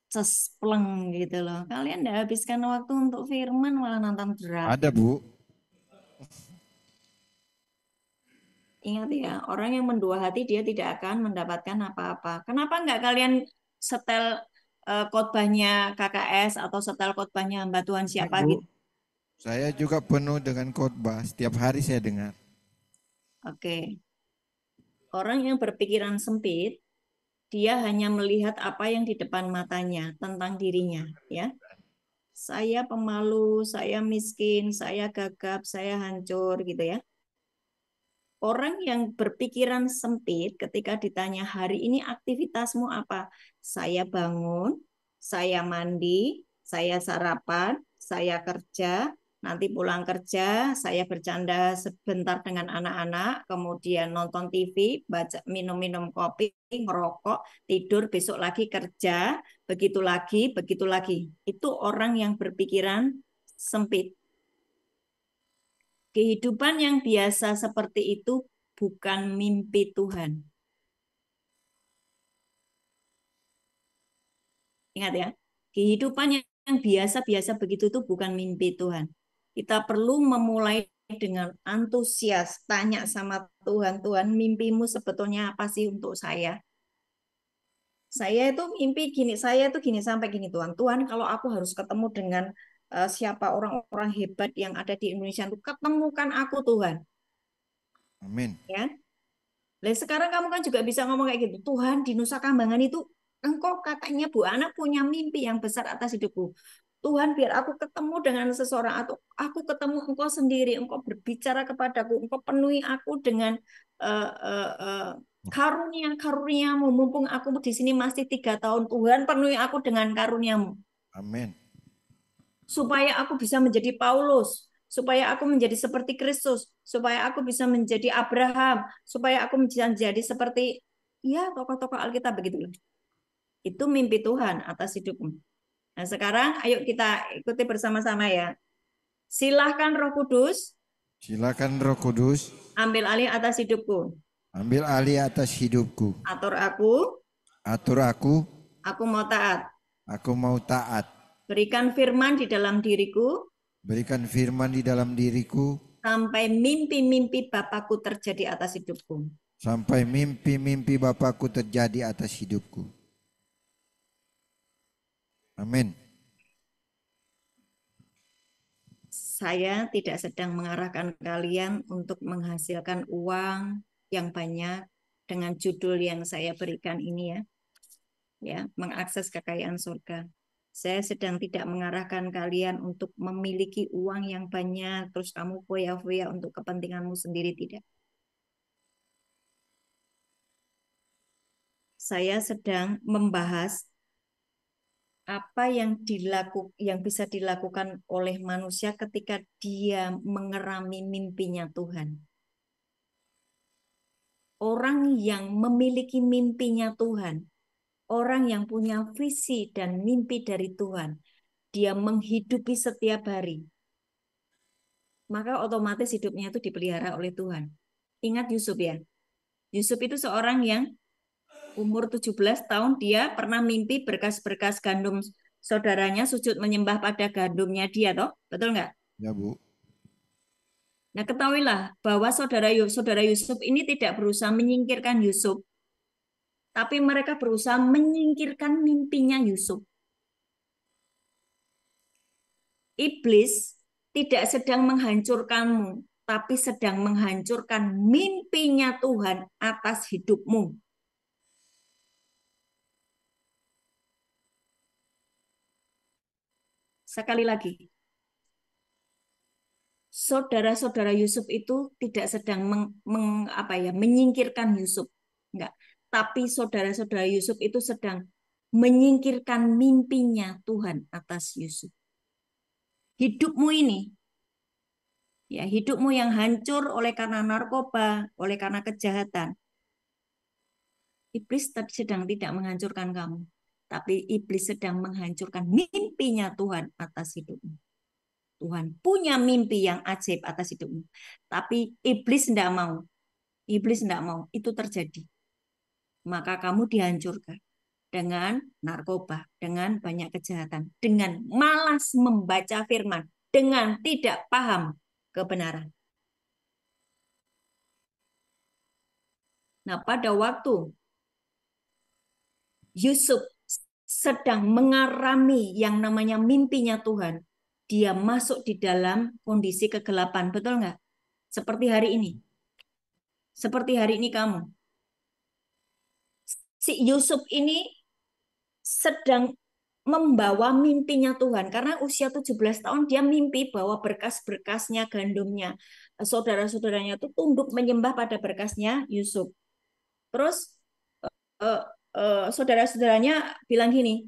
Speaker 2: cespleng gitu loh. Kalian nggak habiskan waktu untuk firman malah nonton
Speaker 3: Ada,
Speaker 2: drakor.
Speaker 3: Bu.
Speaker 2: Ingat ya, orang yang mendua hati dia tidak akan mendapatkan apa-apa. Kenapa nggak kalian setel khotbahnya KKS atau setel khotbahnya Mbak Tuhan
Speaker 3: Ini,
Speaker 2: siapa
Speaker 3: Bu.
Speaker 2: gitu?
Speaker 3: Saya juga penuh dengan khotbah. Setiap hari saya dengar.
Speaker 2: Oke. Orang yang berpikiran sempit, dia hanya melihat apa yang di depan matanya tentang dirinya, ya. Saya pemalu, saya miskin, saya gagap, saya hancur gitu ya. Orang yang berpikiran sempit ketika ditanya hari ini aktivitasmu apa? Saya bangun, saya mandi, saya sarapan, saya kerja, nanti pulang kerja, saya bercanda sebentar dengan anak-anak, kemudian nonton TV, baca, minum-minum kopi, ngerokok, tidur, besok lagi kerja, begitu lagi, begitu lagi. Itu orang yang berpikiran sempit. Kehidupan yang biasa seperti itu bukan mimpi Tuhan. Ingat ya, kehidupan yang biasa-biasa begitu itu bukan mimpi Tuhan. Kita perlu memulai dengan antusias, tanya sama Tuhan, Tuhan mimpimu sebetulnya apa sih untuk saya? Saya itu mimpi gini, saya itu gini sampai gini Tuhan. Tuhan kalau aku harus ketemu dengan siapa orang-orang hebat yang ada di Indonesia itu ketemukan aku Tuhan.
Speaker 3: Amin.
Speaker 2: Ya, lah sekarang kamu kan juga bisa ngomong kayak gitu. Tuhan di Nusa Kambangan itu engkau katanya Bu Ana punya mimpi yang besar atas hidupku. Tuhan biar aku ketemu dengan seseorang atau aku ketemu engkau sendiri, engkau berbicara kepadaku, engkau penuhi aku dengan karunia-karuniamu. Mumpung aku di sini masih 3 tahun, Tuhan penuhi aku dengan karuniamu
Speaker 3: Amin.
Speaker 2: supaya aku bisa menjadi Paulus, supaya aku menjadi seperti Kristus, supaya aku bisa menjadi Abraham, supaya aku bisa menjadi seperti ya tokoh-tokoh Alkitab begitu. Itu mimpi Tuhan atas hidupmu. Nah, sekarang ayo kita ikuti bersama-sama ya. Silahkan Roh Kudus
Speaker 3: Silakan Roh Kudus
Speaker 2: ambil alih atas hidupku.
Speaker 3: ambil alih atas hidupku.
Speaker 2: Atur
Speaker 3: Atur
Speaker 2: aku mau taat.
Speaker 3: aku mau taat.
Speaker 2: Berikan firman di dalam diriku
Speaker 3: Berikan firman di dalam diriku
Speaker 2: sampai mimpi-mimpi Bapakku terjadi atas hidupku.
Speaker 3: sampai mimpi-mimpi Bapakku terjadi atas hidupku. Amin.
Speaker 2: Saya tidak sedang mengarahkan kalian untuk menghasilkan uang yang banyak dengan judul yang saya berikan ini ya, mengakses kekayaan surga. Saya sedang tidak mengarahkan kalian untuk memiliki uang yang banyak, terus kamu foya-foya untuk kepentinganmu sendiri, tidak. Saya sedang membahas apa yang bisa dilakukan oleh manusia ketika dia mengerami mimpinya Tuhan. Orang yang memiliki mimpinya Tuhan, orang yang punya visi dan mimpi dari Tuhan, dia menghidupi setiap hari, maka otomatis hidupnya itu dipelihara oleh Tuhan. Ingat Yusuf ya. Yusuf itu seorang yang umur 17 tahun dia pernah mimpi berkas-berkas gandum saudaranya sujud menyembah pada gandumnya dia toh. Betul nggak?
Speaker 3: Ya, Bu.
Speaker 2: Nah, ketahuilah bahwa saudara Yusuf ini tidak berusaha menyingkirkan Yusuf, tapi mereka berusaha menyingkirkan mimpinya Yusuf. Iblis tidak sedang menghancurkanmu, tapi sedang menghancurkan mimpinya Tuhan atas hidupmu. Sekali lagi, saudara-saudara Yusuf itu tidak sedang menyingkirkan Yusuf. Enggak. Tapi saudara-saudara Yusuf itu sedang menyingkirkan mimpinya Tuhan atas Yusuf. Hidupmu ini, ya hidupmu yang hancur oleh karena narkoba, oleh karena kejahatan. Iblis sedang tidak menghancurkan kamu, tapi iblis sedang menghancurkan mimpinya Tuhan atas hidupmu. Tuhan punya mimpi yang ajaib atas hidupmu. Tapi iblis tidak mau. Iblis tidak mau itu terjadi. Maka kamu dihancurkan dengan narkoba, dengan banyak kejahatan, dengan malas membaca firman, dengan tidak paham kebenaran. Nah, pada waktu Yusuf sedang mengarami yang namanya mimpinya Tuhan, dia masuk di dalam kondisi kegelapan, betul nggak? Seperti hari ini. Seperti hari ini kamu. Si Yusuf ini sedang membawa mimpinya Tuhan. Karena usia 17 tahun dia mimpi bahwa berkas-berkasnya, gandumnya, saudara-saudaranya itu tunduk menyembah pada berkasnya Yusuf. Terus eh, saudara-saudaranya bilang gini,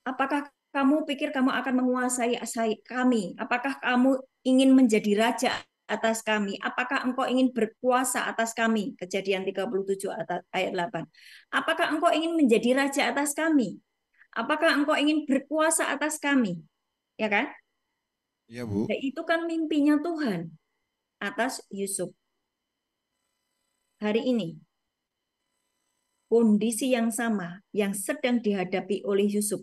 Speaker 2: apakah kamu pikir kamu akan menguasai kami? Apakah kamu ingin menjadi raja atas kami? Apakah engkau ingin berkuasa atas kami? Kejadian 37 ayat 8. Apakah engkau ingin menjadi raja atas kami? Apakah engkau ingin berkuasa atas kami? Ya kan?
Speaker 3: Iya, Bu.
Speaker 2: Nah, itu kan mimpinya Tuhan atas Yusuf. Hari ini, kondisi yang sama yang sedang dihadapi oleh Yusuf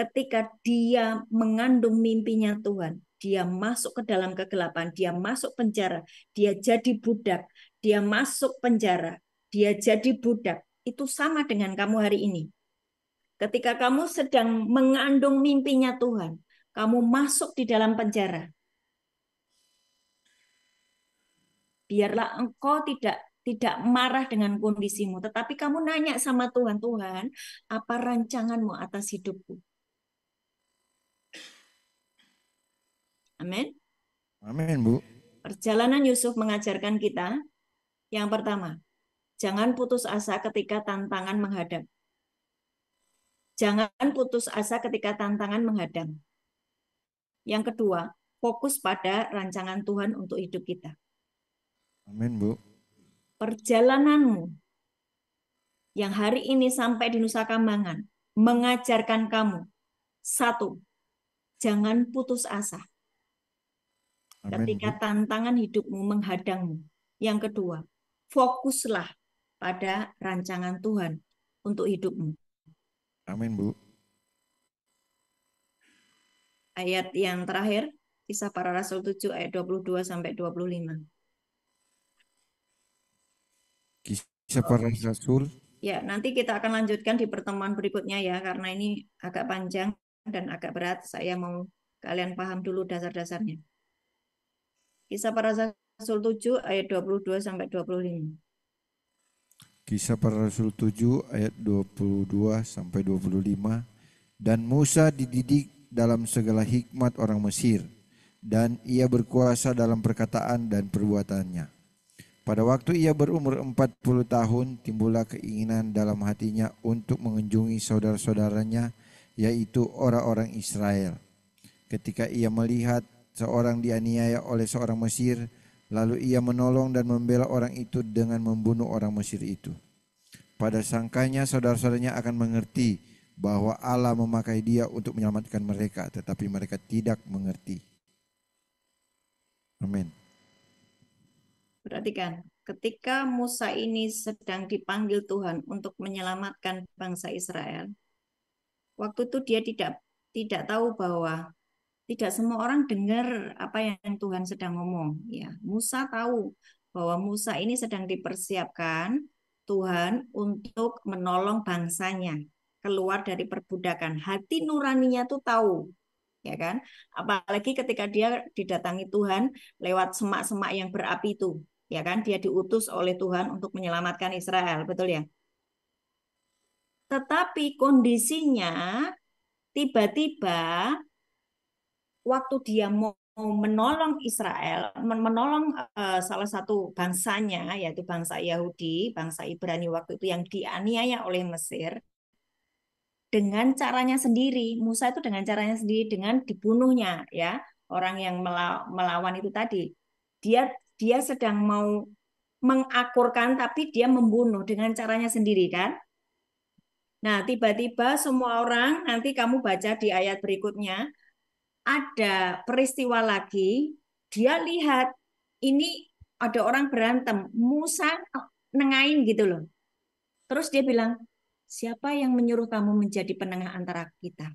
Speaker 2: ketika dia mengandung mimpinya Tuhan, dia masuk ke dalam kegelapan, dia masuk penjara, dia jadi budak, dia masuk penjara, dia jadi budak. Itu sama dengan kamu hari ini. Ketika kamu sedang mengandung mimpinya Tuhan, kamu masuk di dalam penjara. Biarlah engkau tidak marah dengan kondisimu, tetapi kamu nanya sama Tuhan, Tuhan, apa rancanganmu atas hidupku? Amin.
Speaker 3: Amin, Bu.
Speaker 2: Perjalanan Yusuf mengajarkan kita, yang pertama, jangan putus asa ketika tantangan menghadap. Jangan putus asa ketika tantangan menghadang. Yang kedua, fokus pada rancangan Tuhan untuk hidup kita.
Speaker 3: Amin, Bu.
Speaker 2: Perjalananmu yang hari ini sampai di Nusa Kambangan mengajarkan kamu, satu, jangan putus asa
Speaker 3: Amin,
Speaker 2: ketika
Speaker 3: Bu.
Speaker 2: tantangan hidupmu menghadangmu. Yang kedua, fokuslah pada rancangan Tuhan untuk hidupmu.
Speaker 3: Amin, Bu.
Speaker 2: Ayat yang terakhir, Kisah Para Rasul 7 ayat 22 sampai 25.
Speaker 3: Kisah Para Rasul.
Speaker 2: Ya, nanti kita akan lanjutkan di pertemuan berikutnya ya, karena ini agak panjang dan agak berat. Saya mau kalian paham dulu dasar-dasarnya. Kisah Para Rasul 7 ayat 22 sampai 25.
Speaker 3: Kisah Para Rasul 7 ayat 22 sampai 25. Dan Musa dididik dalam segala hikmat orang Mesir, dan ia berkuasa dalam perkataan dan perbuatannya. Pada waktu ia berumur 40 tahun, timbullah keinginan dalam hatinya untuk mengunjungi saudara-saudaranya, yaitu orang-orang Israel. Ketika ia melihat seorang dianiaya oleh seorang Mesir, lalu ia menolong dan membela orang itu dengan membunuh orang Mesir itu. Pada sangkanya saudara-saudaranya akan mengerti bahwa Allah memakai dia untuk menyelamatkan mereka, tetapi mereka tidak mengerti. Amin.
Speaker 2: Perhatikan, ketika Musa ini sedang dipanggil Tuhan untuk menyelamatkan bangsa Israel, waktu itu dia tidak tahu bahwa tidak semua orang dengar apa yang Tuhan sedang ngomong. Ya, Musa tahu bahwa Musa ini sedang dipersiapkan Tuhan untuk menolong bangsanya keluar dari perbudakan. Hati nuraninya tuh tahu, ya kan? Apalagi ketika dia didatangi Tuhan lewat semak-semak yang berapi itu, ya kan? Dia diutus oleh Tuhan untuk menyelamatkan Israel, betul ya? Tetapi kondisinya tiba-tiba waktu dia mau menolong Israel, menolong salah satu bangsanya, yaitu bangsa Yahudi, bangsa Ibrani waktu itu yang dianiaya oleh Mesir, dengan caranya sendiri. Musa itu dengan caranya sendiri, dengan dibunuhnya, ya orang yang melawan itu tadi. Dia dia sedang mau mengakurkan, tapi dia membunuh dengan caranya sendiri, kan? Nah, tiba-tiba semua orang, nanti kamu baca di ayat berikutnya, ada peristiwa lagi, dia lihat ini ada orang berantem, Musa nengahin gitu loh. Terus dia bilang, siapa yang menyuruh kamu menjadi penengah antara kita?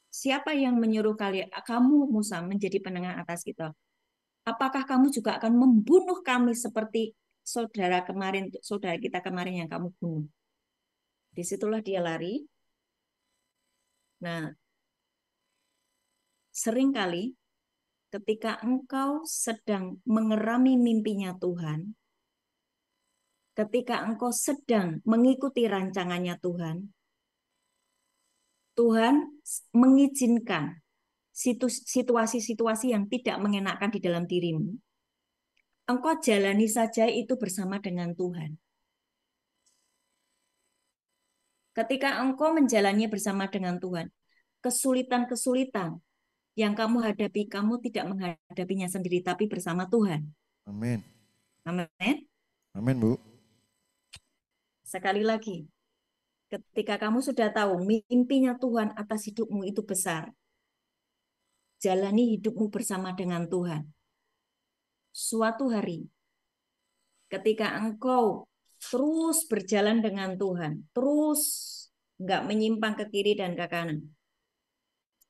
Speaker 2: Siapa yang menyuruh kalian, kamu Musa menjadi penengah atas kita? Apakah kamu juga akan membunuh kami seperti saudara kita kemarin yang kamu bunuh? Disitulah dia lari. Nah, seringkali ketika engkau sedang mengerami mimpinya Tuhan, ketika engkau sedang mengikuti rancangannya Tuhan, Tuhan mengizinkan situasi-situasi yang tidak mengenakan di dalam dirimu. Engkau jalani saja itu bersama dengan Tuhan. Ketika engkau menjalani bersama dengan Tuhan, kesulitan-kesulitan yang kamu hadapi, kamu tidak menghadapinya sendiri, tapi bersama Tuhan.
Speaker 3: Amin.
Speaker 2: Amin.
Speaker 3: Amin, Bu.
Speaker 2: Sekali lagi, ketika kamu sudah tahu mimpinya Tuhan atas hidupmu itu besar, jalani hidupmu bersama dengan Tuhan. Suatu hari, ketika engkau terus berjalan dengan Tuhan, terus nggak menyimpang ke kiri dan ke kanan.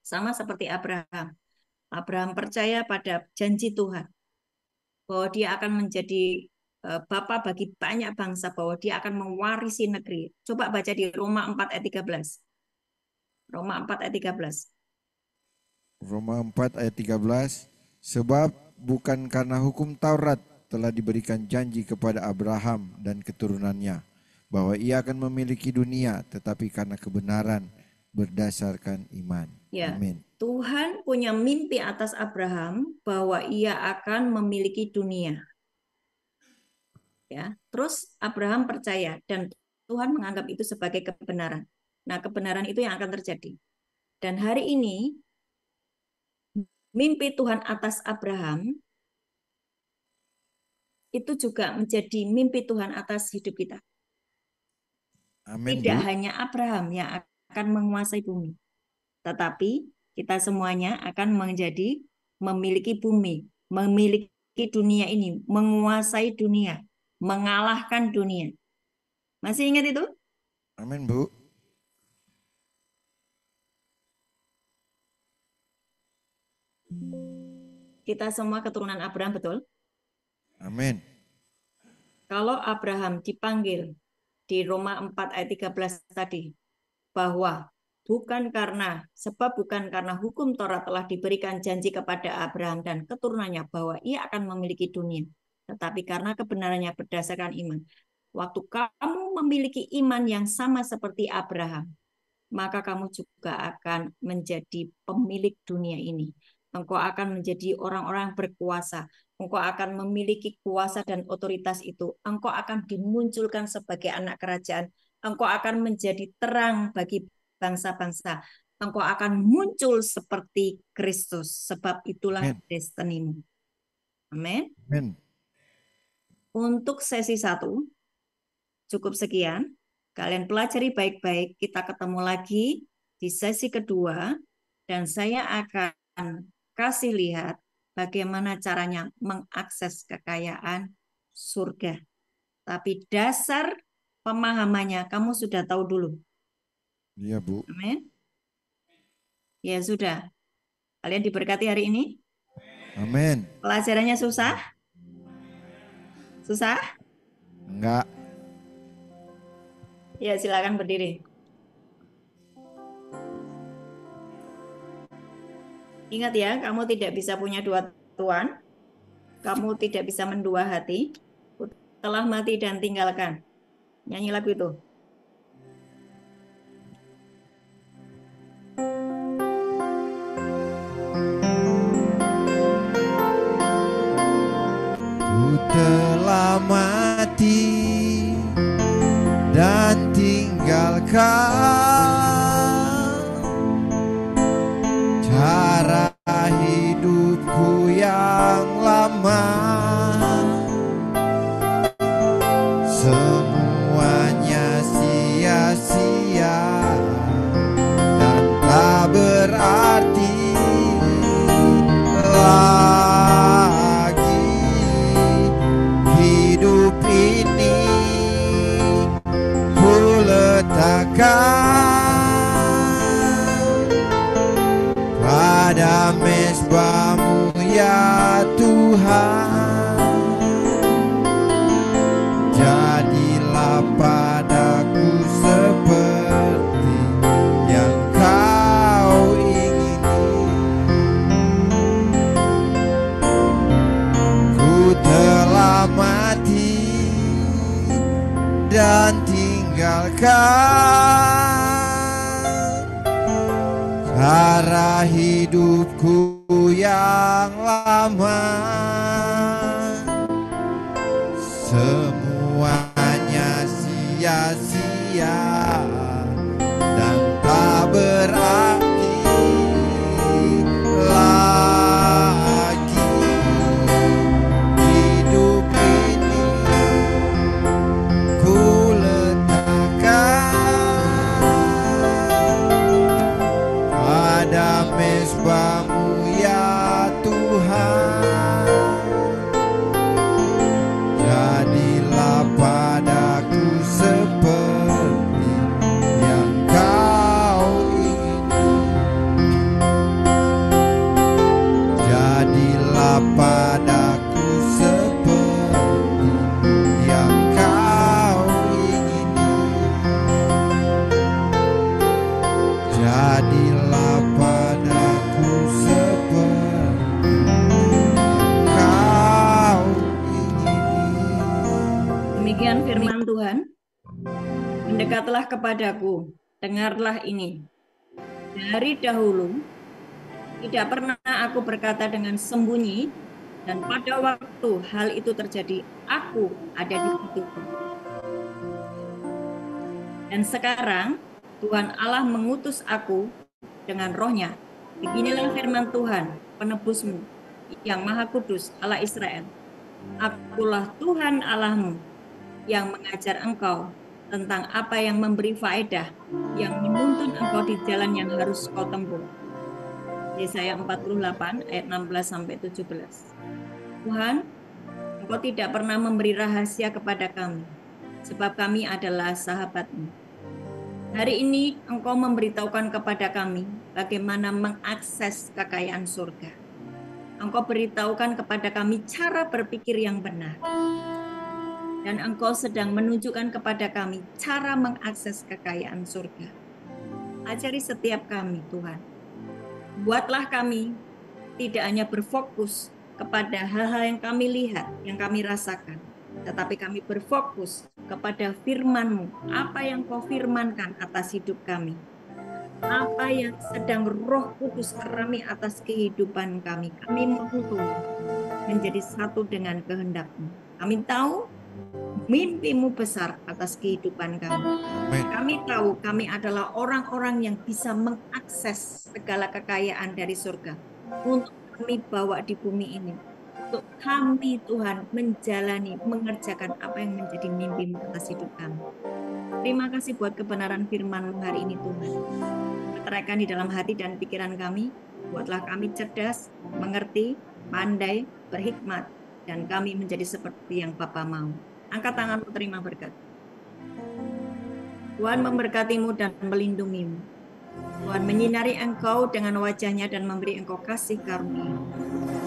Speaker 2: Sama seperti Abraham. Abraham percaya pada janji Tuhan, bahwa dia akan menjadi bapa bagi banyak bangsa, bahwa dia akan mewarisi negeri. Coba baca di Roma 4 ayat 13. Roma 4 ayat 13.
Speaker 3: Roma 4 ayat 13. Sebab bukan karena hukum Taurat telah diberikan janji kepada Abraham dan keturunannya bahwa ia akan memiliki dunia, tetapi karena kebenaran berdasarkan iman.
Speaker 2: Ya,
Speaker 3: Amin.
Speaker 2: Tuhan punya mimpi atas Abraham bahwa ia akan memiliki dunia. Ya, terus Abraham percaya dan Tuhan menganggap itu sebagai kebenaran. Nah, kebenaran itu yang akan terjadi. Dan hari ini mimpi Tuhan atas Abraham itu juga menjadi mimpi Tuhan atas hidup kita.
Speaker 3: Amin,
Speaker 2: Tidak
Speaker 3: Bu.
Speaker 2: hanya Abraham yang akan menguasai bumi, tetapi kita semuanya akan menjadi memiliki bumi, memiliki dunia ini, menguasai dunia, mengalahkan dunia. Masih ingat itu?
Speaker 3: Amin, Bu.
Speaker 2: Kita semua keturunan Abraham, betul?
Speaker 3: Amin.
Speaker 2: Kalau Abraham dipanggil di Roma 4 ayat 13 tadi, bahwa bukan karena hukum Taurat telah diberikan janji kepada Abraham dan keturunannya bahwa ia akan memiliki dunia, tetapi karena kebenarannya berdasarkan iman. Waktu kamu memiliki iman yang sama seperti Abraham, maka kamu juga akan menjadi pemilik dunia ini. Engkau akan menjadi orang-orang berkuasa. Engkau akan memiliki kuasa dan otoritas itu. Engkau akan dimunculkan sebagai anak kerajaan. Engkau akan menjadi terang bagi bangsa-bangsa. Engkau akan muncul seperti Kristus. Sebab itulah
Speaker 3: Amin.
Speaker 2: destinimu. Amin.
Speaker 3: Amin.
Speaker 2: Untuk sesi 1, cukup sekian. Kalian pelajari baik-baik. Kita ketemu lagi di sesi kedua dan saya akan kasih lihat bagaimana caranya mengakses kekayaan surga. Tapi dasar pemahamannya kamu sudah tahu dulu.
Speaker 3: Iya, Bu.
Speaker 2: Amin. Ya sudah. Kalian diberkati hari ini?
Speaker 3: Amin.
Speaker 2: Pelajarannya susah? Susah?
Speaker 3: Enggak.
Speaker 2: Ya silakan berdiri. Ingat ya, kamu tidak bisa punya dua tuan. Kamu tidak bisa mendua hati. Ku telah mati dan tinggalkan. Nyanyi lagu itu.
Speaker 3: Ku telah mati dan tinggalkan cara hidupku yang lama. Semuanya sia-sia dan tak berarti lagi. Hidup ini ku letakkan pada mezbah-Mu ya Tuhan. Jadilah padaku seperti yang Kau ingini. Ku telah mati dan tinggalkan cara hidupku yang lama. Semuanya sia-sia dan tak berarti lagi. Hidup ini ku letakkan pada mezbah-Mu ya Tuhan. Jadilah padaku seperti yang Kau ingini. Jadilah padaku seperti yang Kau ingini. Jadilah padaku seperti yang Kau ingini.
Speaker 2: Demikian firman Tuhan. Mendekatlah kepadaku, dengarlah ini. Dari dahulu, tidak pernah aku berkata dengan sembunyi, dan pada waktu hal itu terjadi, aku ada di situ. Dan sekarang, Tuhan Allah mengutus aku dengan rohnya. Beginilah firman Tuhan, penebusmu, yang maha kudus, Allah Israel. Akulah Tuhan Allahmu, yang mengajar engkau tentang apa yang memberi faedah, yang menuntun engkau di jalan yang harus kau tempuh. Yesaya 48 ayat 16-17. Tuhan, engkau tidak pernah memberi rahasia kepada kami, sebab kami adalah sahabat-Mu. Hari ini engkau memberitahukan kepada kami bagaimana mengakses kekayaan surga. Engkau beritahukan kepada kami cara berpikir yang benar. Dan engkau sedang menunjukkan kepada kami cara mengakses kekayaan surga. Ajari setiap kami, Tuhan. Buatlah kami tidak hanya berfokus kepada hal-hal yang kami lihat, yang kami rasakan, tetapi kami berfokus kepada firman-Mu, apa yang Kau firmankan atas hidup kami, apa yang sedang Roh Kudus kerami atas kehidupan kami. Kami mau menjadi satu dengan kehendak-Mu. Kami tahu mimpi-Mu besar atas kehidupan kami.
Speaker 3: Amin.
Speaker 2: Kami tahu kami adalah orang-orang yang bisa mengakses segala kekayaan dari surga untuk kami bawa di bumi ini. Untuk kami, Tuhan, menjalani, mengerjakan apa yang menjadi mimpi-Mu atas hidup kami. Terima kasih buat kebenaran firman-Mu hari ini Tuhan. Terangkan di dalam hati dan pikiran kami, buatlah kami cerdas, mengerti, pandai, berhikmat, dan kami menjadi seperti yang Bapa mau. Angkat tanganmu, terima berkat. Tuhan memberkatimu dan melindungimu. Tuhan menyinari engkau dengan wajahnya dan memberi engkau kasih karunia.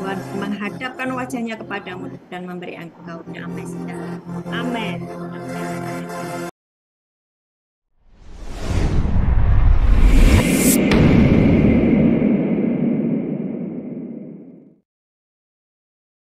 Speaker 2: Tuhan menghadapkan wajahnya kepadamu dan memberi engkau damai sejahtera. Amin.